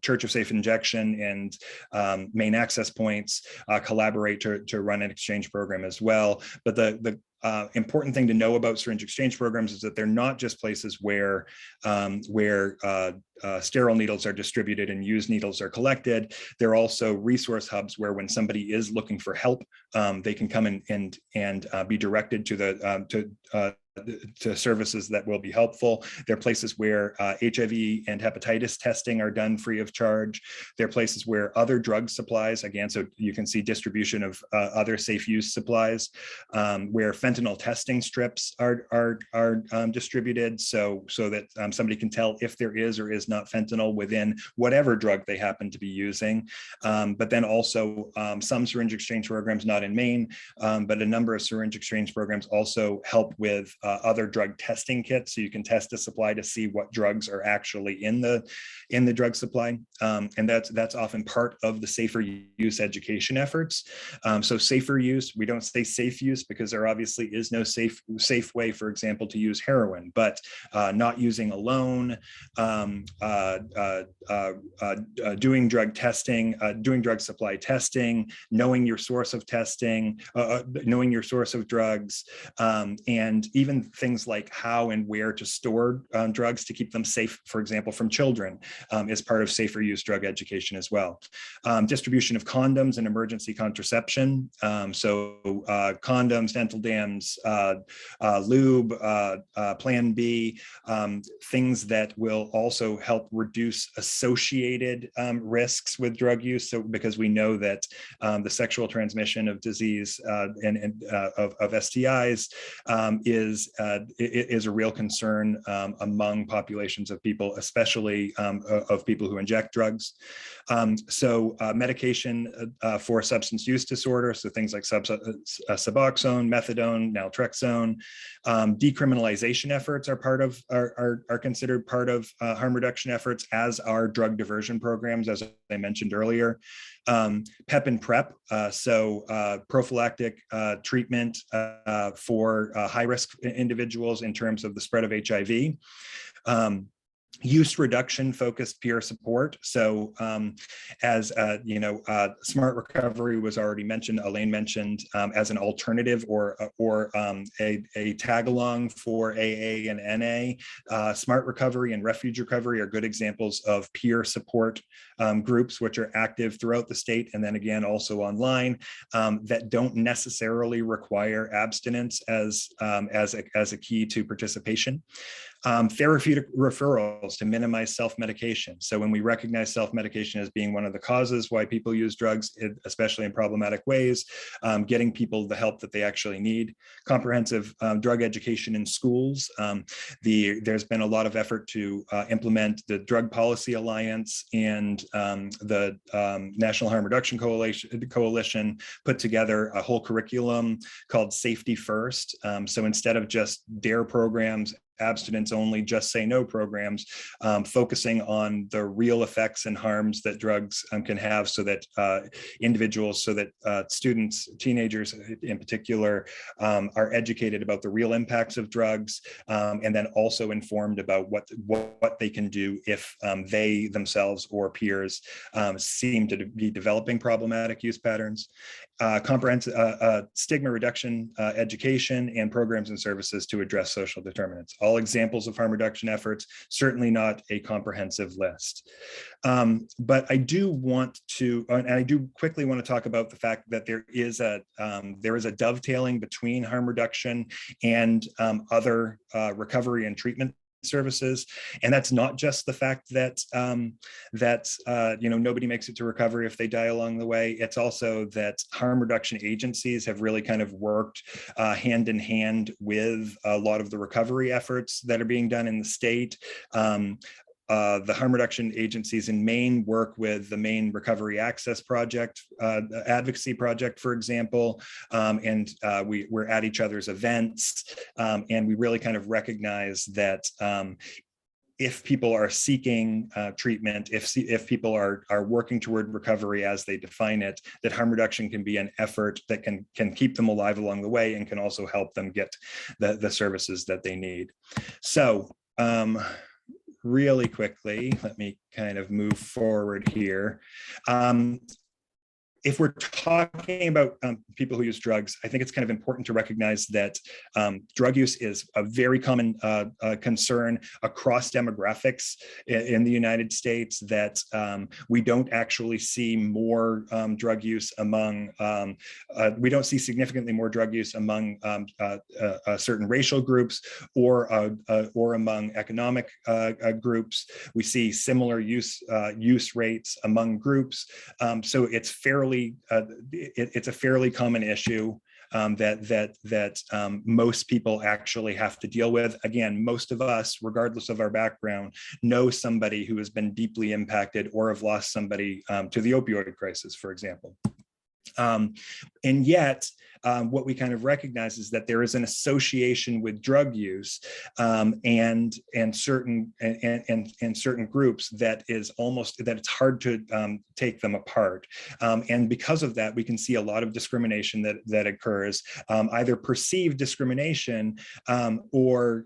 Church of Safe Injection and Maine Access Points collaborate to run an exchange program as well. But the important thing to know about syringe exchange programs is that they're not just places where sterile needles are distributed and used needles are collected. They're also resource hubs where, when somebody is looking for help, they can come and be directed to to services that will be helpful. There are places where HIV and hepatitis testing are done free of charge. There are places where other drug supplies, again, so you can see distribution of other safe use supplies, where fentanyl testing strips are distributed, so that somebody can tell if there is or is not fentanyl within whatever drug they happen to be using. But then also some syringe exchange programs, not in Maine, but a number of syringe exchange programs also help with other drug testing kits, so you can test a supply to see what drugs are actually in the drug supply, and that's often part of the safer use education efforts. So safer use, we don't say safe use because there obviously is no safe way, for example, to use heroin, but not using alone, doing drug testing, doing drug supply testing, knowing your source of testing, knowing your source of drugs, and even things like how and where to store drugs to keep them safe, for example, from children, is part of safer use drug education as well. Distribution of condoms and emergency contraception. So condoms, dental dams, lube, Plan B, things that will also help reduce associated risks with drug use. So because we know that the sexual transmission of disease and of STIs is a real concern among populations of people, especially of people who inject drugs. So medication for substance use disorder, so things like Suboxone, methadone, naltrexone. Decriminalization efforts are considered part of harm reduction efforts, as are drug diversion programs, as I mentioned earlier. PEP and PrEP, so prophylactic treatment for high-risk individuals in terms of the spread of HIV. Use reduction focused peer support. So as smart recovery was already mentioned, Elaine mentioned, as an alternative or a tag along for AA and NA. Smart recovery and refuge recovery are good examples of peer support groups, which are active throughout the state, and then again also online, that don't necessarily require abstinence as a key to participation. Therapeutic referrals to minimize self-medication. So when we recognize self-medication as being one of the causes why people use drugs, especially in problematic ways, getting people the help that they actually need. Comprehensive drug education in schools. There's been a lot of effort to implement the Drug Policy Alliance and the National Harm Reduction Coalition put together a whole curriculum called Safety First. So instead of just DARE programs, abstinence only, just say no programs, focusing on the real effects and harms that drugs can have, so that individuals, so that students, teenagers in particular, are educated about the real impacts of drugs, and then also informed about what they can do if they themselves or peers seem to be developing problematic use patterns. Comprehensive stigma reduction education and programs and services to address social determinants. All examples of harm reduction efforts, certainly not a comprehensive list. But I do want to, and I do quickly want to talk about the fact that there is a dovetailing between harm reduction and other recovery and treatment services, and that's not just the fact that nobody makes it to recovery if they die along the way. It's also that harm reduction agencies have really kind of worked hand in hand with a lot of the recovery efforts that are being done in the state. The harm reduction agencies in Maine work with the Maine Recovery Access Project, advocacy project, for example, and we're at each other's events, and we really kind of recognize that if people are seeking treatment, if people are working toward recovery as they define it, that harm reduction can be an effort that can keep them alive along the way and can also help them get the services that they need. So, really quickly, let me kind of move forward here. if we're talking about people who use drugs, I think it's kind of important to recognize that drug use is a very common concern across demographics in the United States, that we don't actually see more drug use among, we don't see significantly more drug use among certain racial groups or among economic groups. We see similar use rates among groups. So it's it's a fairly common issue that most people actually have to deal with. Again, most of us, regardless of our background, know somebody who has been deeply impacted or have lost somebody to the opioid crisis, for example. And yet, what we kind of recognize is that there is an association with drug use and certain groups that it's hard to take them apart. And because of that, we can see a lot of discrimination that occurs, either perceived discrimination or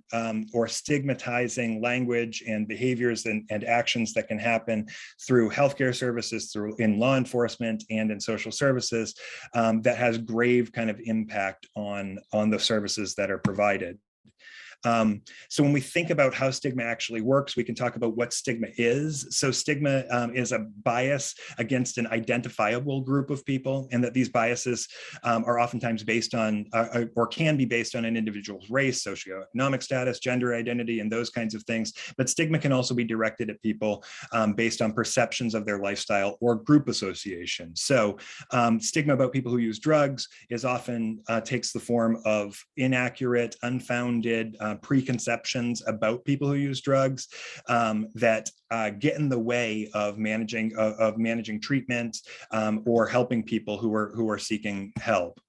stigmatizing language and behaviors and actions that can happen through healthcare services, in law enforcement and in social services, that has grave kind of impact on the services that are provided. So when we think about how stigma actually works, we can talk about what stigma is. So stigma is a bias against an identifiable group of people, and that these biases are oftentimes based on, or can be based on, an individual's race, socioeconomic status, gender identity, and those kinds of things. But stigma can also be directed at people based on perceptions of their lifestyle or group association. So stigma about people who use drugs is often takes the form of inaccurate, unfounded, preconceptions about people who use drugs that get in the way of managing treatment or helping people who are seeking help.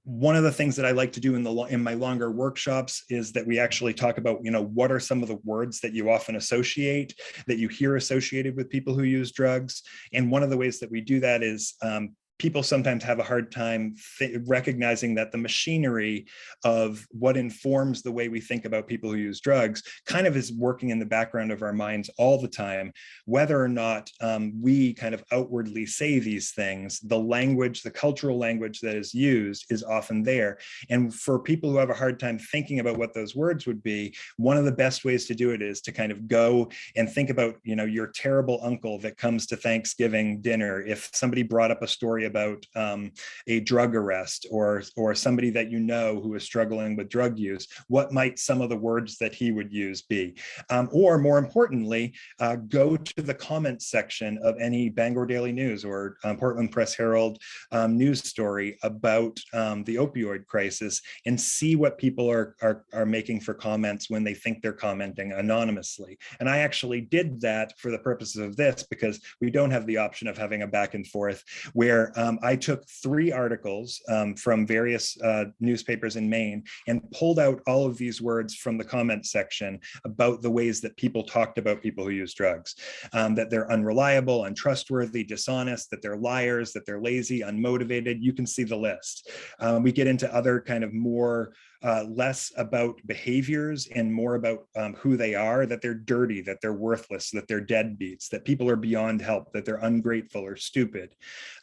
One of the things that I like to do in my longer workshops is that we actually talk about, what are some of the words that you often associate, that you hear associated with people who use drugs. And one of the ways that we do that is people sometimes have a hard time recognizing that the machinery of what informs the way we think about people who use drugs kind of is working in the background of our minds all the time. Whether or not we kind of outwardly say these things, the language, the cultural language that is used is often there. And for people who have a hard time thinking about what those words would be, one of the best ways to do it is to kind of go and think about, your terrible uncle that comes to Thanksgiving dinner. If somebody brought up a story about a drug arrest or somebody that who is struggling with drug use, what might some of the words that he would use be? Or more importantly, go to the comments section of any Bangor Daily News or Portland Press Herald news story about the opioid crisis and see what people are making for comments when they think they're commenting anonymously. And I actually did that for the purposes of this because we don't have the option of having a back and forth, where I took 3 articles from various newspapers in Maine and pulled out all of these words from the comments section about the ways that people talked about people who use drugs, that they're unreliable, untrustworthy, dishonest, that they're liars, that they're lazy, unmotivated. You can see the list. We get into other kind of more less about behaviors and more about who they are, that they're dirty, that they're worthless, that they're deadbeats, that people are beyond help, that they're ungrateful or stupid.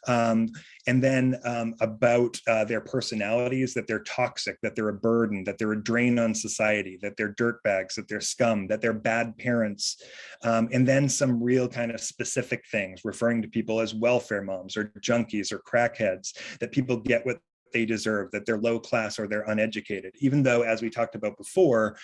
And then about their personalities, that they're toxic, that they're a burden, that they're a drain on society, that they're dirtbags, that they're scum, that they're bad parents. And then some real kind of specific things, referring to people as welfare moms or junkies or crackheads, that people get what they deserve, that they're low class or they're uneducated, even though, as we talked about before,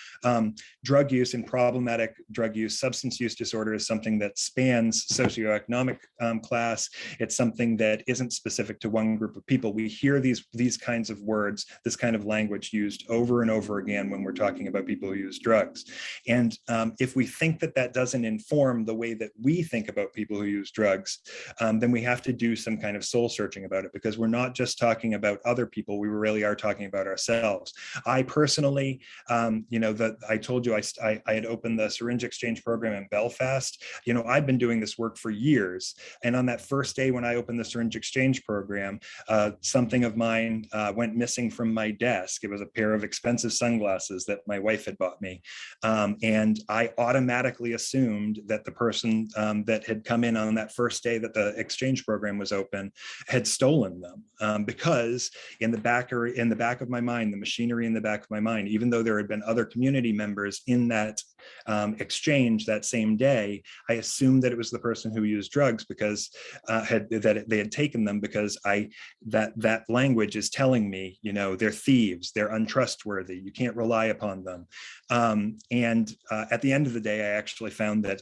drug use and problematic drug use, substance use disorder is something that spans socioeconomic class. It's something that isn't specific to one group of people. We hear these kinds of words, this kind of language used over and over again when we're talking about people who use drugs. And if we think that doesn't inform the way that we think about people who use drugs, then we have to do some kind of soul searching about it, because we're not just talking about other other people, we really are talking about ourselves. I personally, I told you I had opened the syringe exchange program in Belfast. I've been doing this work for years. And on that first day when I opened the syringe exchange program, something of mine went missing from my desk. It was a pair of expensive sunglasses that my wife had bought me. And I automatically assumed that the person that had come in on that first day that the exchange program was open had stolen them, because in the back of my mind, the machinery in the back of my mind, even though there had been other community members in that exchange that same day, I assumed that it was the person who used drugs because they had taken them, because that language is telling me, they're thieves, they're untrustworthy, you can't rely upon them. And at the end of the day, I actually found that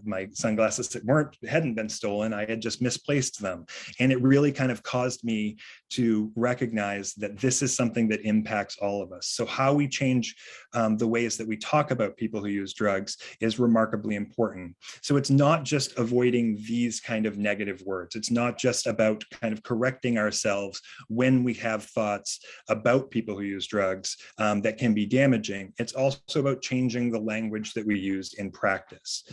my sunglasses hadn't been stolen. I had just misplaced them. And it really kind of caused me to recognize that this is something that impacts all of us. So how we change the ways that we talk about people who use drugs is remarkably important. So it's not just avoiding these kind of negative words. It's not just about kind of correcting ourselves when we have thoughts about people who use drugs that can be damaging. It's also about changing the language that we use in practice.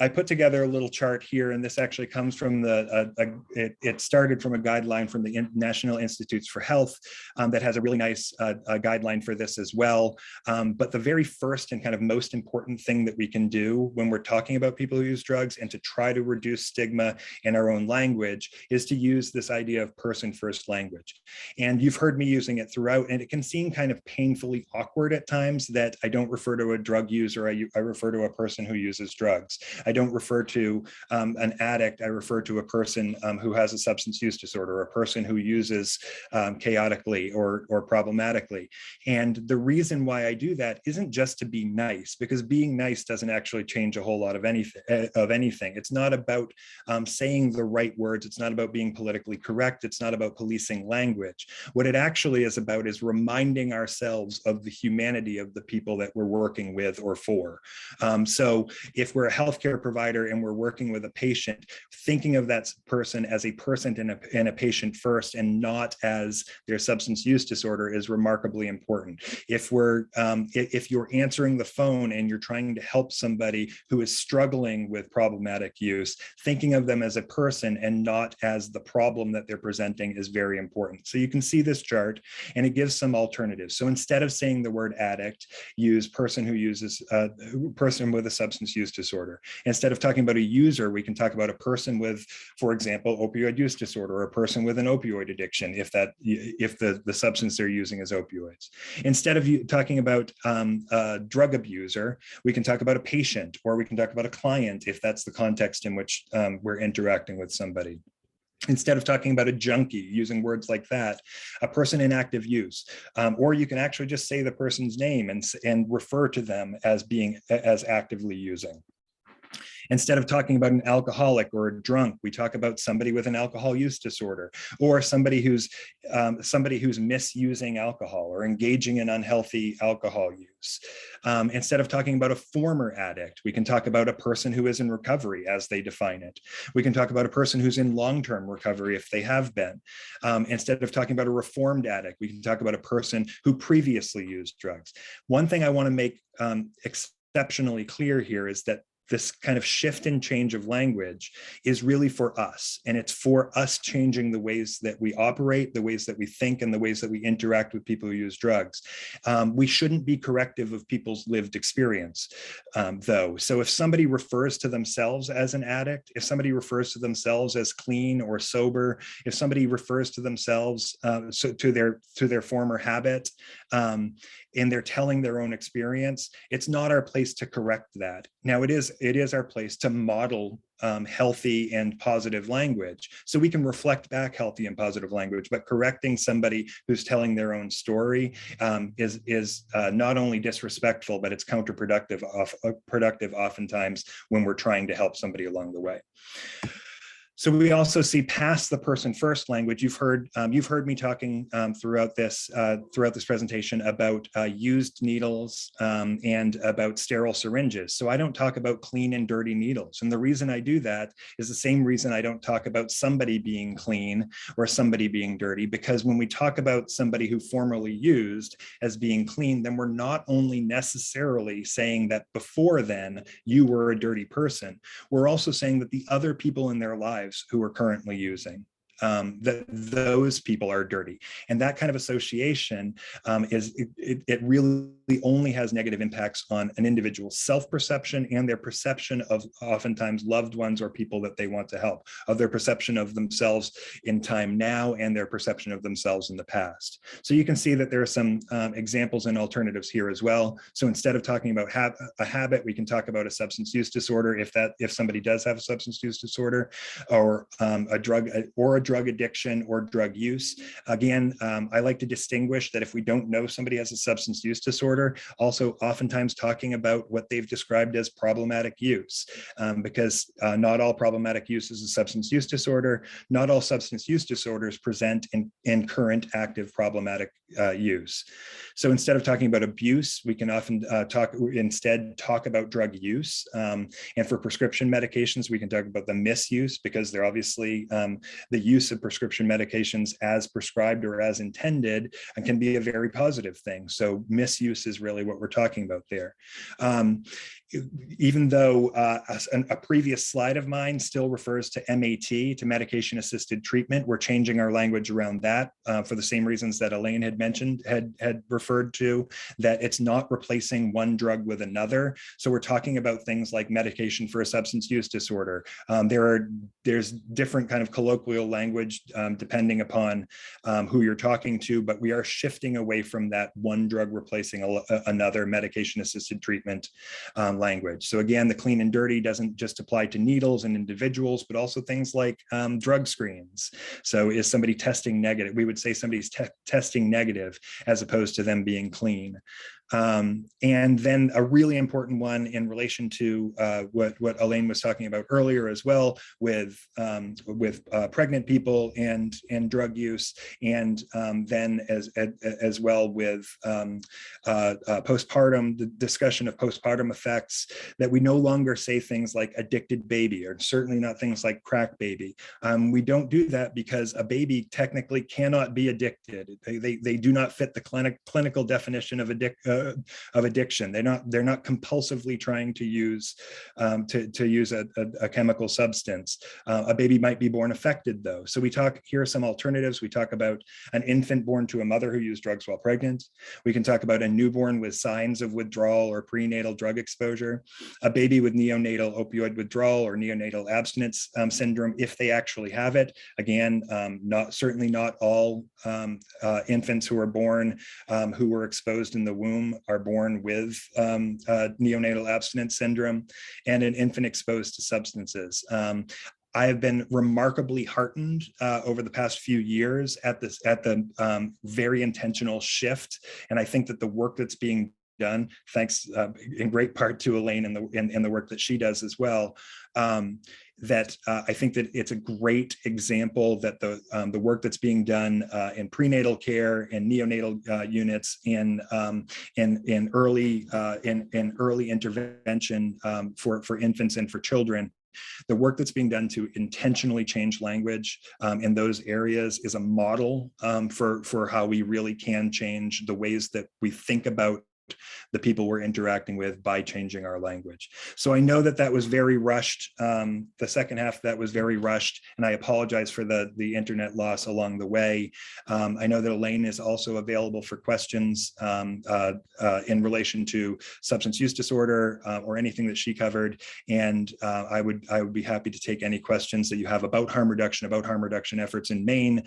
I put together a little chart here, and this actually comes from it started from a guideline from the National Institutes for Health that has a really nice guideline for this as well. But the very first and kind of most important thing that we can do when we're talking about people who use drugs and to try to reduce stigma in our own language is to use this idea of person first language. And you've heard me using it throughout, and it can seem kind of painfully awkward at times that I don't refer to a drug user, I refer to a person who uses drugs. I don't refer to an addict. I refer to a person who has a substance use disorder, a person who uses chaotically or problematically. And the reason why I do that isn't just to be nice, because being nice doesn't actually change a whole lot of anything. It's not about saying the right words. It's not about being politically correct. It's not about policing language. What it actually is about is reminding ourselves of the humanity of the people that we're working with or for. So if we're a healthcare provider and we're working with a patient, thinking of that person as a person and a patient first and not as their substance use disorder is remarkably important. If you're answering the phone and you're trying to help somebody who is struggling with problematic use, thinking of them as a person and not as the problem that they're presenting is very important. So you can see this chart and it gives some alternatives. So instead of saying the word addict, use person who uses person with a substance use disorder. Instead of talking about a user, we can talk about a person with, for example, opioid use disorder, or a person with an opioid addiction, if the substance they're using is opioids. Instead of talking about a drug abuser, we can talk about a patient, or we can talk about a client if that's the context in which we're interacting with somebody. Instead of talking about a junkie, using words like that, a person in active use, or you can actually just say the person's name and refer to them as actively using. Instead of talking about an alcoholic or a drunk, we talk about somebody with an alcohol use disorder, or somebody who's misusing alcohol or engaging in unhealthy alcohol use. Instead of talking about a former addict, we can talk about a person who is in recovery as they define it. We can talk about a person who's in long-term recovery if they have been. Instead of talking about a reformed addict, we can talk about a person who previously used drugs. One thing I want to make exceptionally clear here is that this kind of shift and change of language is really for us. And it's for us changing the ways that we operate, the ways that we think, and the ways that we interact with people who use drugs. We shouldn't be corrective of people's lived experience, though. So if somebody refers to themselves as an addict, if somebody refers to themselves as clean or sober, if somebody refers to themselves to their former habit, and they're telling their own experience, it's not our place to correct that. Now, it is our place to model healthy and positive language, so we can reflect back healthy and positive language. But correcting somebody who's telling their own story is not only disrespectful, but it's counterproductive. Productive oftentimes when we're trying to help somebody along the way. So we also see past the person first language. You've heard me talking throughout this presentation about used needles and about sterile syringes. So I don't talk about clean and dirty needles. And the reason I do that is the same reason I don't talk about somebody being clean or somebody being dirty, because when we talk about somebody who formerly used as being clean, then we're not only necessarily saying that before then you were a dirty person, we're also saying that the other people in their lives who are currently using, that those people are dirty. And that kind of association it really only has negative impacts on an individual's self-perception and their perception of oftentimes loved ones or people that they want to help, of their perception of themselves in time now and their perception of themselves in the past. So you can see that there are some examples and alternatives here as well. So instead of talking about a habit, we can talk about a substance use disorder if somebody does have a substance use disorder, or a drug addiction or drug use. Again, I like to distinguish that if we don't know somebody has a substance use disorder, also oftentimes talking about what they've described as problematic use, because not all problematic use is a substance use disorder. Not all substance use disorders present in current active problematic use. So instead of talking about abuse, we can often talk about drug use. And for prescription medications, we can talk about the misuse, because they're obviously the use of prescription medications as prescribed or as intended and can be a very positive thing. So misuse is really what we're talking about there. Even though a previous slide of mine still refers to MAT, to medication assisted treatment, we're changing our language around that for the same reasons that Elaine had mentioned, had referred to, that it's not replacing one drug with another. So we're talking about things like medication for a substance use disorder. There's different kind of colloquial language depending upon who you're talking to, but we are shifting away from that one drug replacing another medication assisted treatment language. So again, the clean and dirty doesn't just apply to needles and individuals, but also things like drug screens. So is somebody testing negative? We would say somebody's testing negative as opposed to them being clean. And then a really important one in relation to what Elaine was talking about earlier as well, with pregnant people and drug use, and then as well with postpartum, the discussion of postpartum effects, that we no longer say things like addicted baby, or certainly not things like crack baby. We don't do that because a baby technically cannot be addicted. They do not fit the clinical definition of addiction. They're not compulsively trying to use a chemical substance. A baby might be born affected though. So here are some alternatives. We talk about an infant born to a mother who used drugs while pregnant. We can talk about a newborn with signs of withdrawal or prenatal drug exposure, a baby with neonatal opioid withdrawal or neonatal abstinence syndrome, if they actually have it. Again, certainly not all infants who are born who were exposed in the womb are born with neonatal abstinence syndrome, and an infant exposed to substances. I have been remarkably heartened over the past few years at the very intentional shift, and I think that the work that's being done, thanks in great part to Elaine and the work that she does as well, I think that it's a great example that the work that's being done in prenatal care and neonatal units in early intervention for infants and for children. The work that's being done to intentionally change language in those areas is a model for how we really can change the ways that we think about the people we're interacting with by changing our language. So I know that was very rushed. The second half of that was very rushed, and I apologize for the internet loss along the way. I know that Elaine is also available for questions in relation to substance use disorder or anything that she covered. And I would be happy to take any questions that you have about harm reduction efforts in Maine,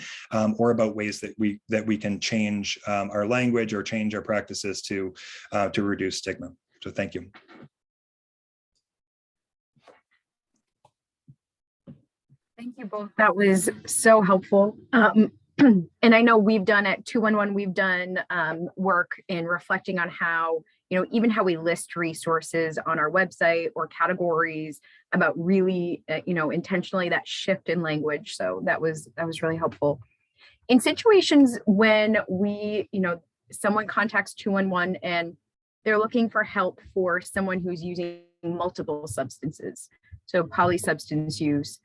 or about ways that we can change our language or change our practices to reduce stigma. So thank you. Thank you both. That was so helpful. And I know we've done at 211, we've done work in reflecting on how even how we list resources on our website or categories about really, intentionally that shift in language. So that was really helpful. In situations when someone contacts 211 and they're looking for help for someone who's using multiple substances, so polysubstance use,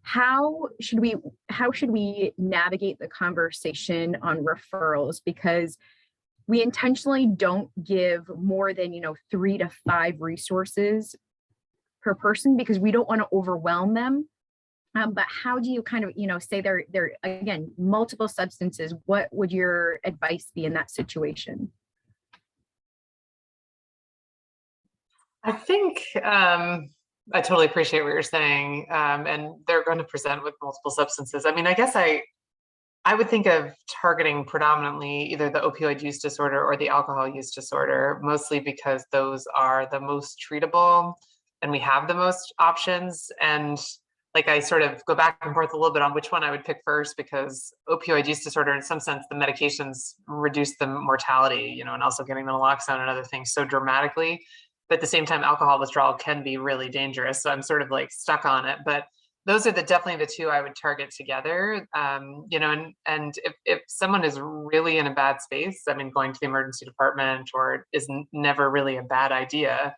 how should we navigate the conversation on referrals? Because we intentionally don't give more than 3 to 5 resources per person because we don't want to overwhelm them. But how do you kind of say they're again multiple substances? What would your advice be in that situation? I think I totally appreciate what you're saying, and they're going to present with multiple substances. I mean, I guess I would think of targeting predominantly either the opioid use disorder or the alcohol use disorder, mostly because those are the most treatable and we have the most options. And like I sort of go back and forth a little bit on which one I would pick first, because opioid use disorder, in some sense, the medications reduce the mortality, and also getting the naloxone and other things so dramatically. But at the same time, alcohol withdrawal can be really dangerous. So I'm sort of like stuck on it. But those are definitely the two I would target together. And if someone is really in a bad space, I mean, going to the emergency department is never really a bad idea,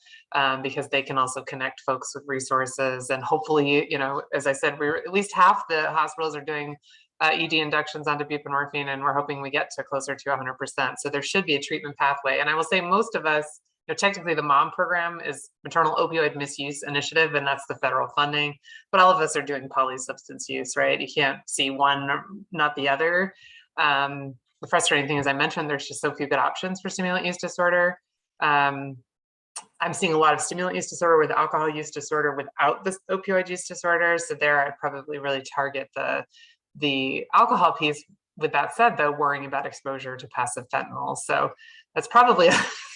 because they can also connect folks with resources. And hopefully, as I said, at least half the hospitals are doing ED inductions onto buprenorphine, and we're hoping we get to closer to 100%. So there should be a treatment pathway. And I will say most of us, technically the MOM program is Maternal Opioid Misuse Initiative, and that's the federal funding, but all of us are doing polysubstance use, right? You can't see one or not the other. The frustrating thing, as I mentioned, there's just so few good options for stimulant use disorder. I'm seeing a lot of stimulant use disorder with alcohol use disorder without this opioid use disorder. So there I'd probably really target the alcohol piece. With that said, though, worrying about exposure to passive fentanyl. So that's probably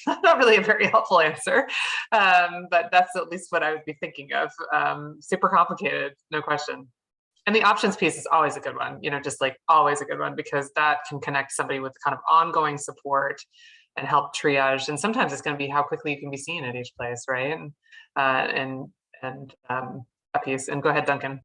not really a very helpful answer, but that's at least what I would be thinking of. Super complicated, no question. And the options piece is always a good one, just like always a good one, because that can connect somebody with kind of ongoing support and help triage. And sometimes it's going to be how quickly you can be seen at each place, right? And that piece. And go ahead, Duncan.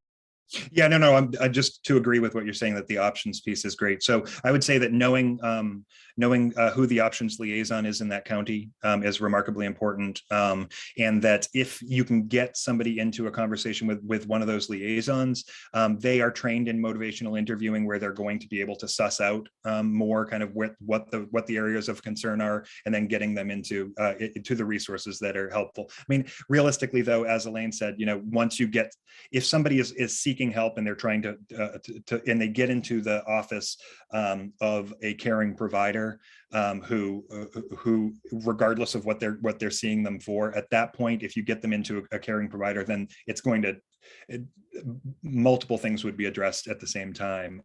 Yeah, no, I'm just to agree with what you're saying, that the options piece is great. So I would say that knowing who the options liaison is in that county is remarkably important, and that if you can get somebody into a conversation with one of those liaisons, they are trained in motivational interviewing, where they're going to be able to suss out more kind of what the areas of concern are, and then getting them into the resources that are helpful. I mean, realistically, though, as Elaine said, once you get, if somebody is seeking help and they're trying to and they get into the office of a caring provider, who regardless of what they're seeing them for, at that point, if you get them into a caring provider, then it's going to multiple things would be addressed at the same time.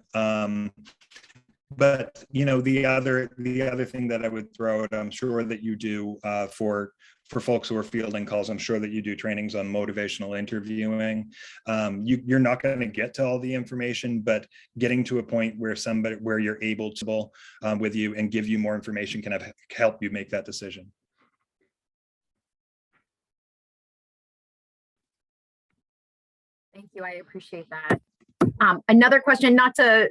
But the other thing that I would throw out, I'm sure that you do for folks who are fielding calls, I'm sure that you do trainings on motivational interviewing. You're not going to get to all the information, but getting to a point where you're able to with you and give you more information can help you make that decision. Thank you. I appreciate that. Another question, not to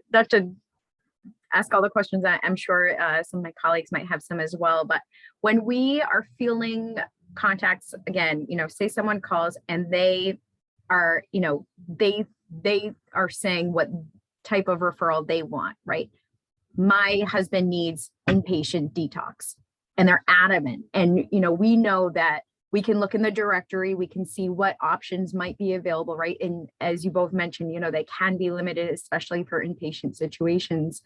ask all the questions. I'm sure some of my colleagues might have some as well, but when we are feeling contacts, again, say someone calls and they are, they are saying what type of referral they want, right? My husband needs inpatient detox, and they're adamant. And, we know that we can look in the directory, we can see what options might be available, right? And as you both mentioned, they can be limited, especially for inpatient situations.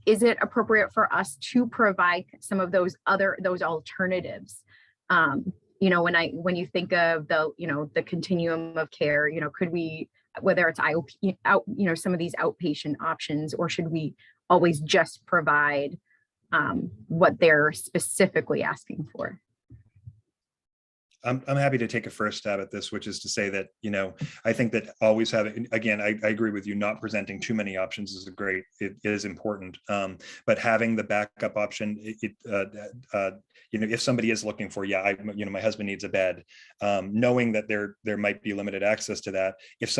Is it appropriate for us to provide some of those alternatives? When you think of the continuum of care, could we, whether it's IOP, some of these outpatient options, or should we always just provide what they're specifically asking for? I'm happy to take a first stab at this, which is to say that, I think that always having, again, I agree with you, not presenting too many options is it is important. But having the backup option, if somebody is looking for, my husband needs a bed, knowing that there might be limited access to that. If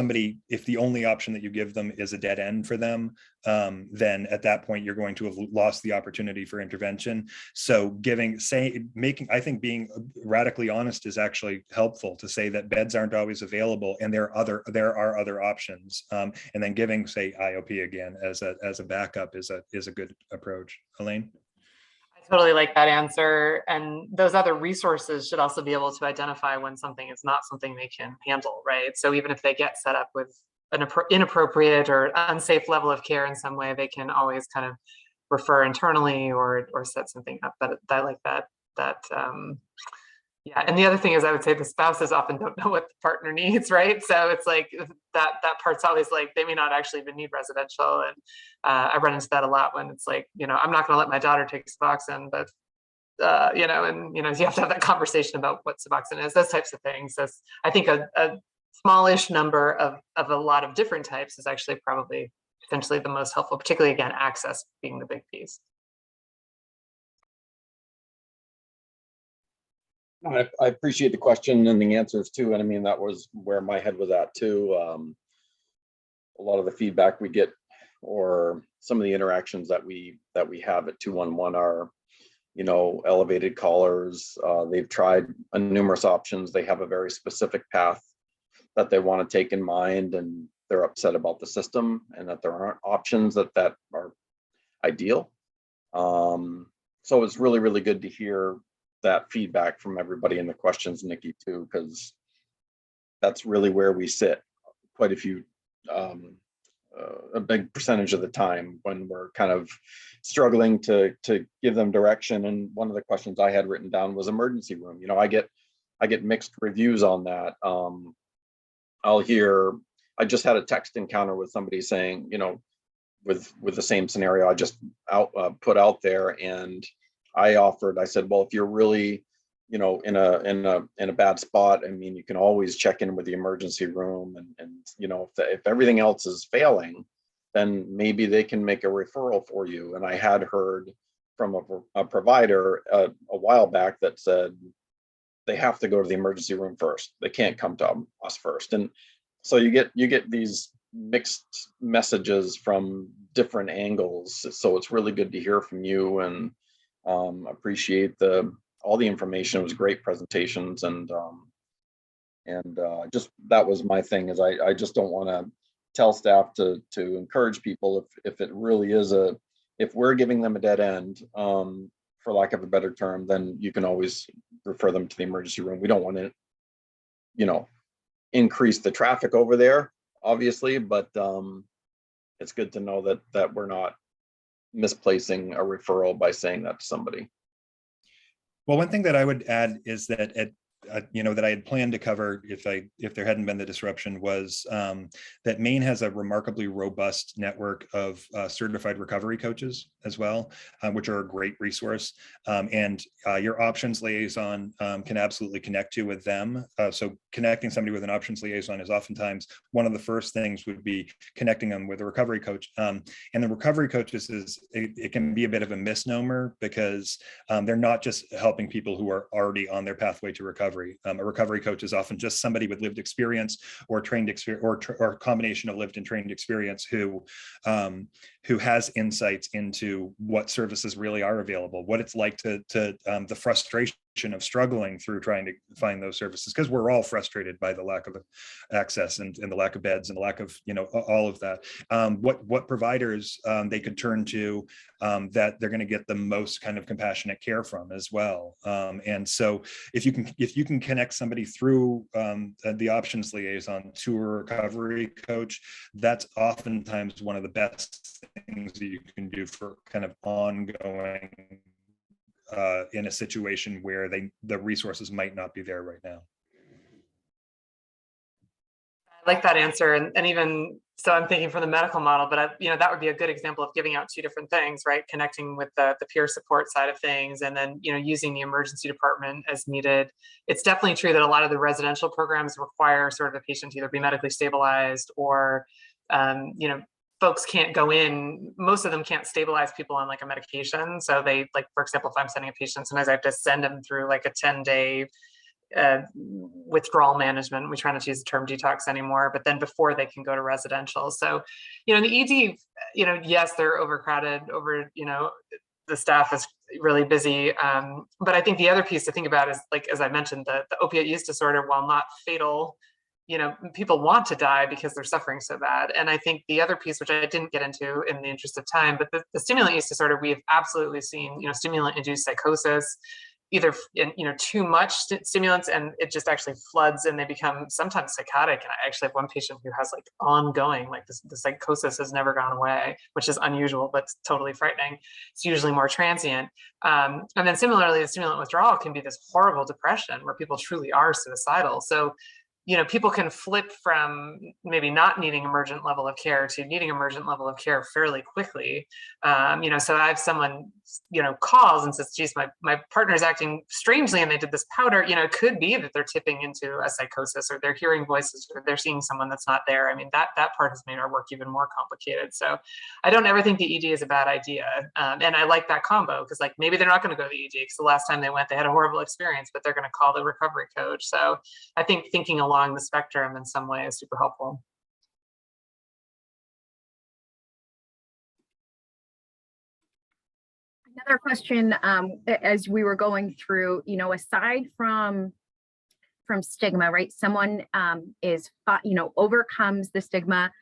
the only option that you give them is a dead end for them, then at that point you're going to have lost the opportunity for intervention. So I think being radically honest is actually helpful, to say that beds aren't always available and there are other options, and then giving, say, IOP again as a backup is a good approach. Elaine? I totally like that answer, and those other resources should also be able to identify when something is not something they can handle, right? So even if they get set up with an inappropriate or unsafe level of care in some way, they can always kind of refer internally or set something up. But I like that. Yeah, and the other thing is, I would say the spouses often don't know what the partner needs, right? So it's like that part's always like, they may not actually even need residential. And I run into that a lot when it's like, I'm not going to let my daughter take Suboxone, but you have to have that conversation about what Suboxone is, those types of things. So I think a smallish number of a lot of different types is actually probably potentially the most helpful, particularly, again, access being the big piece. I appreciate the question and the answers too. And I mean, that was where my head was at too. A lot of the feedback we get, or some of the interactions that we have at 211 are, elevated callers. They've tried numerous options. They have a very specific path that they want to take in mind, and they're upset about the system and that there aren't options that are ideal. So it's really, really good to hear that feedback from everybody in the questions, Nikki, too, because that's really where we sit quite a big percentage of the time when we're kind of struggling to give them direction. And one of the questions I had written down was emergency room. I get mixed reviews on that. I just had a text encounter with somebody saying, with the same scenario I just put out there, and I said, well, if you're really, in a bad spot, I mean, you can always check in with the emergency room, and if everything else is failing, then maybe they can make a referral for you. And I had heard from a provider a while back that said they have to go to the emergency room first. They can't come to us first. And so you get these mixed messages from different angles. So it's really good to hear from you, and appreciate all the information. It was great presentations, and just that was my thing, is I just don't want to tell staff to encourage people if it really is if we're giving them a dead end, for lack of a better term, then you can always refer them to the emergency room. We don't want to increase the traffic over there, obviously, but it's good to know that we're not misplacing a referral by saying that to somebody. Well, one thing that I would add is that that I had planned to cover if there hadn't been the disruption was that Maine has a remarkably robust network of certified recovery coaches as well, which are a great resource. And your options liaison can absolutely connect you with them. So connecting somebody with an options liaison is oftentimes one of the first things would be connecting them with a recovery coach. And the recovery coaches it can be a bit of a misnomer, because they're not just helping people who are already on their pathway to recovery. A recovery coach is often just somebody with lived experience or trained experience, or a combination of lived and trained experience who has insights into what services really are available, what it's like to the frustration of struggling through trying to find those services, because we're all frustrated by the lack of access and the lack of beds and the lack of all of that. What providers they could turn to that they're going to get the most kind of compassionate care from as well. And so if you can connect somebody through the options liaison to a recovery coach, that's oftentimes one of the best things that you can do for kind of ongoing in a situation where the resources might not be there right now. like that answer. And even so, I'm thinking from the medical model, but that would be a good example of giving out two different things, right? Connecting with the peer support side of things, and then, using the emergency department as needed. It's definitely true that a lot of the residential programs require sort of a patient to either be medically stabilized or, folks can't go in. Most of them can't stabilize people on like a medication. So they, like, for example, if I'm sending a patient, sometimes I have to send them through like a 10-day withdrawal management. We try not to use the term detox anymore, but then before they can go to residential. So, the ED, yes, they're overcrowded, the staff is really busy. But I think the other piece to think about is, like, as I mentioned, the opiate use disorder, while not fatal, people want to die because they're suffering so bad. And I think the other piece, which I didn't get into in the interest of time, but the stimulant use disorder, we've absolutely seen, stimulant induced psychosis, either in, too much stimulants, and it just actually floods and they become sometimes psychotic. And I actually have one patient who has like ongoing, like the psychosis has never gone away, which is unusual, but totally frightening. It's usually more transient. And then similarly, the stimulant withdrawal can be this horrible depression where people truly are suicidal. So, people can flip from maybe not needing emergent level of care to needing emergent level of care fairly quickly. So I have someone, calls and says, geez, my partner is acting strangely and they did this powder. It could be that they're tipping into a psychosis, or they're hearing voices, or they're seeing someone that's not there. I mean, that part has made our work even more complicated. So I don't ever think the ED is a bad idea. And I like that combo, because like maybe they're not going to go to the ED because the last time they went, they had a horrible experience, but they're going to call the recovery coach. So I think thinking along the spectrum in some way is super helpful. Another question, as we were going through, aside from stigma, right? Someone overcomes the stigma,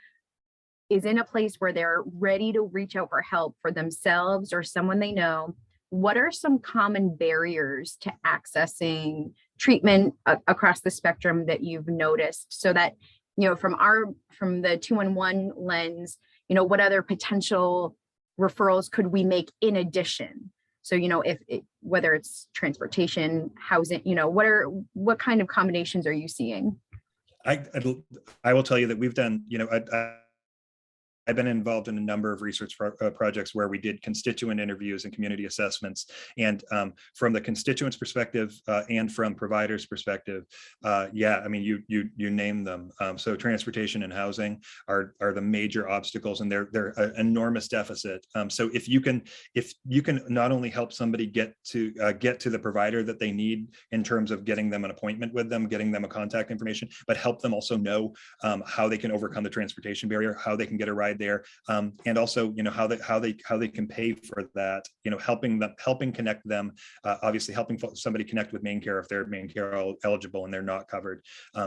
is in a place where they're ready to reach out for help for themselves or someone they know. What are some common barriers to accessing treatment across the spectrum that you've noticed, so that, from the 211 lens, what other potential referrals could we make in addition? So, whether it's transportation, housing, what kind of combinations are you seeing? I will tell you that we've done, I've been involved in a number of research projects where we did constituent interviews and community assessments. And from the constituents' perspective and from providers' perspective, you name them. So transportation and housing are the major obstacles, and they're an enormous deficit. So if you can not only help somebody get to the provider that they need in terms of getting them an appointment with them, getting them a contact information, but help them also know how they can overcome the transportation barrier, how they can get a ride there, and also how they can pay for that, helping connect them, obviously helping somebody connect with main care if they're main care eligible and they're not covered,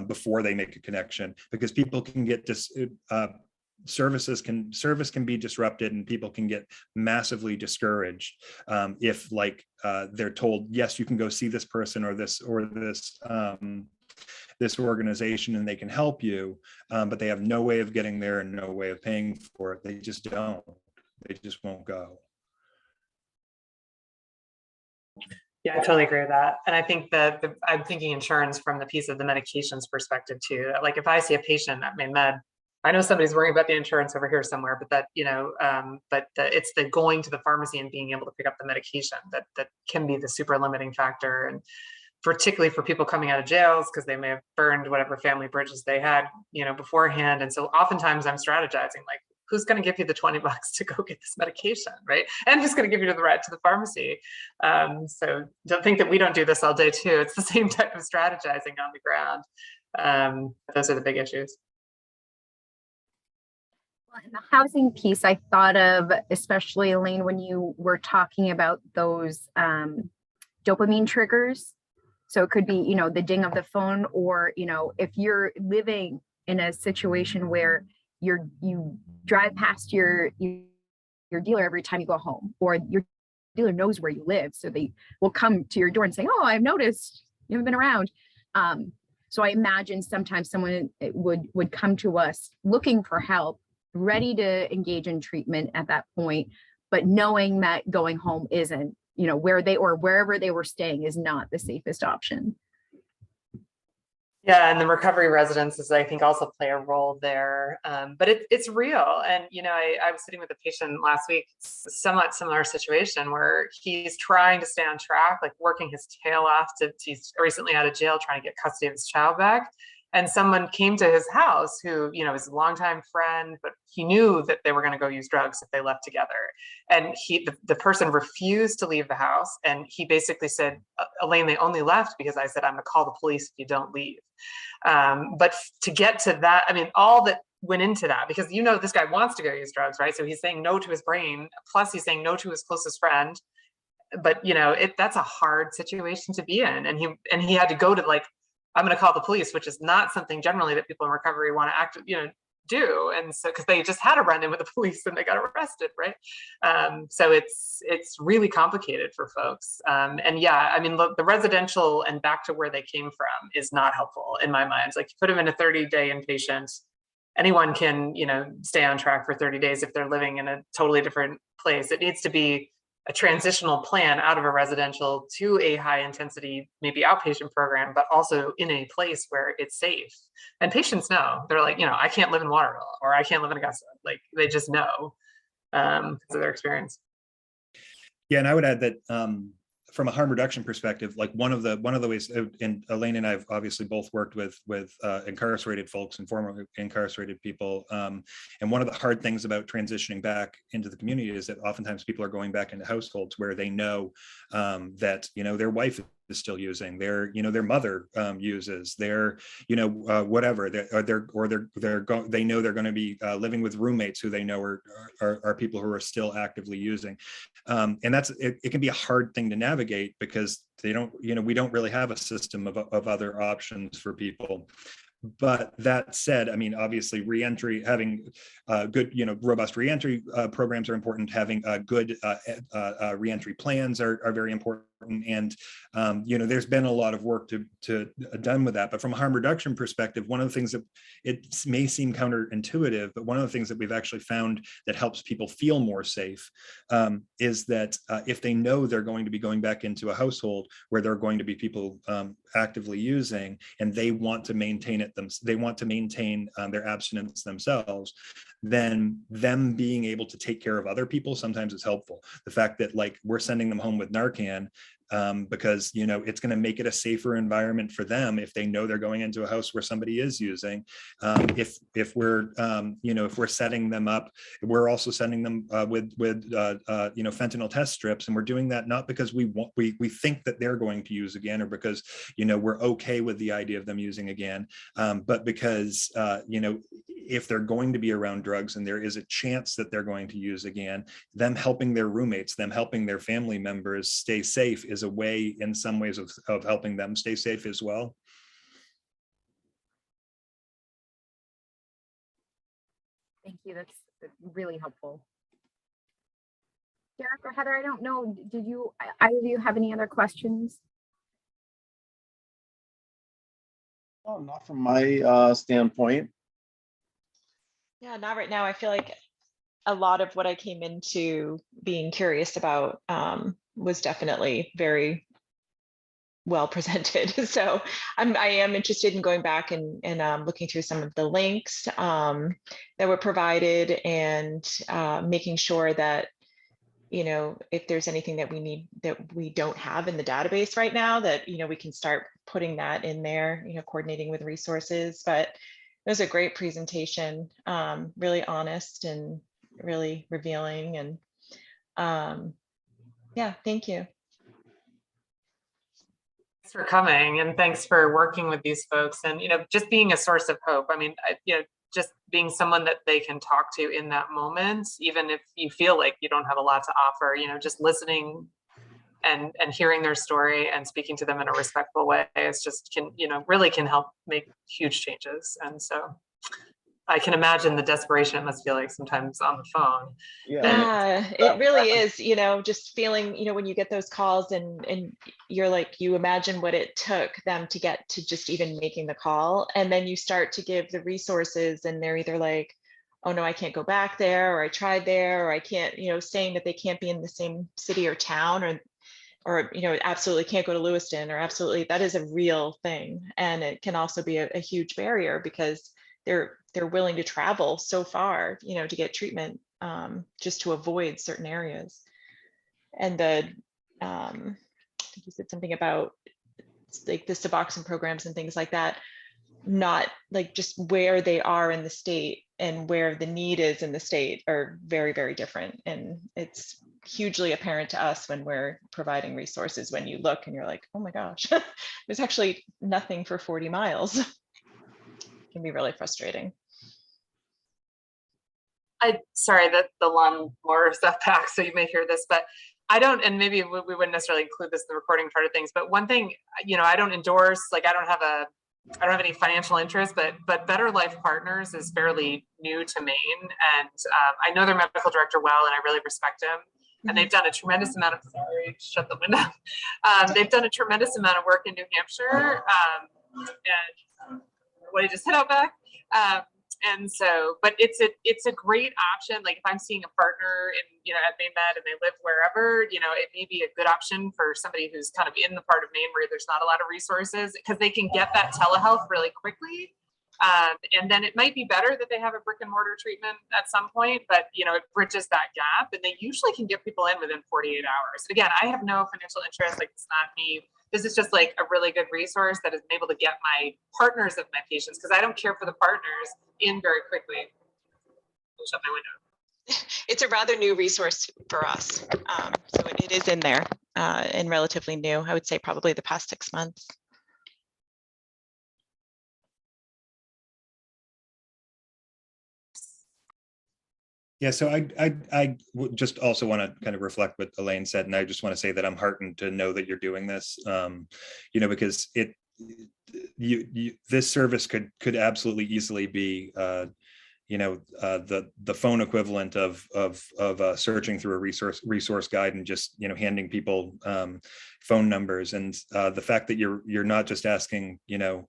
before they make a connection, because people can get service can be disrupted, and people can get massively discouraged if they're told, yes, you can go see this person or this organization and they can help you, but they have no way of getting there and no way of paying for it. They just won't go. Yeah, I totally agree with that. And I think that I'm thinking insurance from the piece of the medications perspective too. Like if I see a patient at MaineMed, I know somebody's worrying about the insurance over here somewhere, but that, it's the going to the pharmacy and being able to pick up the medication that can be the super limiting factor. And particularly for people coming out of jails, because they may have burned whatever family bridges they had, beforehand. And so oftentimes I'm strategizing, like, who's going to give you the $20 to go get this medication, right? And who's going to give you the ride to the pharmacy? So don't think that we don't do this all day too. It's the same type of strategizing on the ground. Those are the big issues. Well, in the housing piece, I thought of, especially Elaine, when you were talking about those dopamine triggers. So it could be, the ding of the phone, or, if you're living in a situation where you drive past your dealer every time you go home, or your dealer knows where you live, so they will come to your door and say, oh, I've noticed you haven't been around. So I imagine sometimes someone would come to us looking for help, ready to engage in treatment at that point, but knowing that going home isn't, where they or wherever they were staying is not the safest option. Yeah, and the recovery residences, I think, also play a role there. But it's real. And, I was sitting with a patient last week, somewhat similar situation where he's trying to stay on track, like working his tail off he's recently out of jail, trying to get custody of his child back. And someone came to his house who, is a longtime friend, but he knew that they were going to go use drugs if they left together. And the person refused to leave the house. And he basically said, Elaine, they only left because I said, I'm going to call the police if you don't leave. But to get to that, I mean, all that went into that, because this guy wants to go use drugs, right? So he's saying no to his brain, plus he's saying no to his closest friend. But that's a hard situation to be in. And he had to go to, like, I'm going to call the police, which is not something generally that people in recovery want to do. And so, because they just had a run-in with the police and they got arrested, right? So it's really complicated for folks. And yeah, I mean, look, the residential and back to where they came from is not helpful in my mind. Like, you put them in a 30-day inpatient, anyone can, stay on track for 30 days if they're living in a totally different place. It needs to be a transitional plan out of a residential to a high intensity, maybe outpatient program, but also in a place where it's safe. And patients know, they're like, I can't live in Waterville, or I can't live in Augusta. Like, they just know because of their experience. Yeah, and I would add that from a harm reduction perspective, like one of the ways, and Elaine and I have obviously both worked with incarcerated folks and formerly incarcerated people. And one of the hard things about transitioning back into the community is that oftentimes people are going back into households where they know that their wife is still using, their mother uses, their whatever, they know they're going to be living with roommates who they know are people who are still actively using, and it can be a hard thing to navigate because they don't we don't really have a system of other options for people. But that said, I mean, obviously, reentry, having good, robust reentry programs are important. Having good reentry plans are very important. And there's been a lot of work to done with that. But from a harm reduction perspective, one of the things that it may seem counterintuitive, but one of the things that we've actually found that helps people feel more safe is that if they know they're going to be going back into a household where there are going to be people actively using, and they want to maintain it they want to maintain their abstinence themselves, then them being able to take care of other people sometimes is helpful. The fact that, like, we're sending them home with Narcan because it's going to make it a safer environment for them if they know they're going into a house where somebody is using. If we're if we're setting them up, we're also sending them with fentanyl test strips, and we're doing that not because we think that they're going to use again, or because we're okay with the idea of them using again, but because if they're going to be around drugs and there is a chance that they're going to use again, them helping their roommates, them helping their family members stay safe is a way, in some ways, of helping them stay safe as well. Thank you. That's really helpful. Derek or Heather, I don't know, did either of you have any other questions? Oh, not from my standpoint. Yeah, not right now. I feel like a lot of what I came into being curious about was definitely very well presented. So I am interested in going back and looking through some of the links that were provided, and making sure that, if there's anything that we need that we don't have in the database right now, that, we can start putting that in there, coordinating with resources. But it was a great presentation, really honest and really revealing. And yeah, thank you. Thanks for coming, and thanks for working with these folks, and just being a source of hope. I mean, just being someone that they can talk to in that moment, even if you feel like you don't have a lot to offer, just listening and hearing their story and speaking to them in a respectful way is just really can help make huge changes. And so I can imagine the desperation it must feel like sometimes on the phone. Yeah, it really is, just feeling, when you get those calls and you're like, you imagine what it took them to get to just even making the call. And then you start to give the resources, and they're either like, oh no, I can't go back there, or I tried there, or I can't, saying that they can't be in the same city or town, or or, you know, absolutely can't go to Lewiston, or absolutely, that is a real thing. And it can also be a huge barrier because they're willing to travel so far, you know, to get treatment, just to avoid certain areas. And the, I think you said something about like the Suboxone programs and things like that, not like just where they are in the state and where the need is in the state are very, very different. And it's hugely apparent to us when we're providing resources, when you look and you're like, oh my gosh, there's actually nothing for 40 miles. It can be really frustrating. Sorry that the lawnmower stuff back, so you may hear this, but I don't, and maybe we wouldn't necessarily include this in the recording part of things, but one thing, you know, I don't endorse, like I don't have any financial interest, but Better Life Partners is fairly new to Maine, and I know their medical director well, and I really respect him. And they've done a tremendous amount of, sorry, shut the window. They've done a tremendous amount of work in New Hampshire, and what I just hit out back. And so, but it's a great option. Like if I'm seeing a partner in, you know, at Maine Med and they live wherever, you know, it may be a good option for somebody who's kind of in the part of Maine where there's not a lot of resources, because they can get that telehealth really quickly. And then it might be better that they have a brick and mortar treatment at some point, but you know, it bridges that gap, and they usually can get people in within 48 hours. Again, I have no financial interest, like it's not me. This is just like a really good resource that has been able to get my partners of my patients, because I don't care for the partners, in very quickly. I'll shut my window. It's a rather new resource for us. So it is in there and relatively new. I would say probably the past 6 months. Yeah, so I would just also want to kind of reflect what Elaine said, and I just want to say that I'm heartened to know that you're doing this, you know, because this service could absolutely easily be, you know, the phone equivalent of searching through a resource guide and just, you know, handing people phone numbers, and the fact that you're not just asking, you know,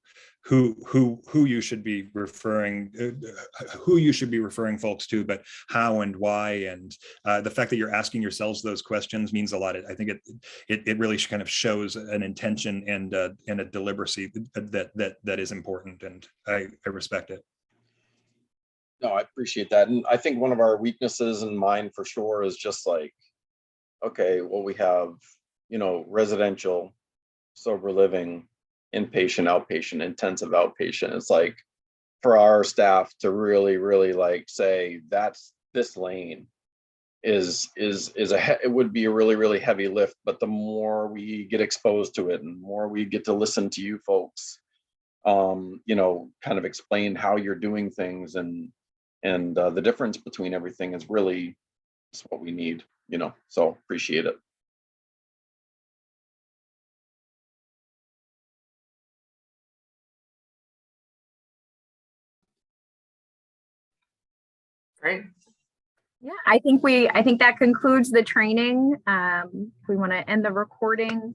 who you should be referring folks to, but how and why, and the fact that you're asking yourselves those questions means a lot. I think it really kind of shows an intention and a deliberacy that is important, and I respect it. No, I appreciate that. And I think one of our weaknesses, and mine for sure, is just like, okay, well, we have, you know, residential, sober living, inpatient, outpatient, intensive outpatient. It's like for our staff to really like say that's this lane is it would be a really heavy lift, but the more we get exposed to it and more we get to listen to you folks, you know, kind of explain how you're doing things, and the difference between everything is really what we need, you know, so appreciate it. Great. Yeah, I think that concludes the training. We want to end the recording.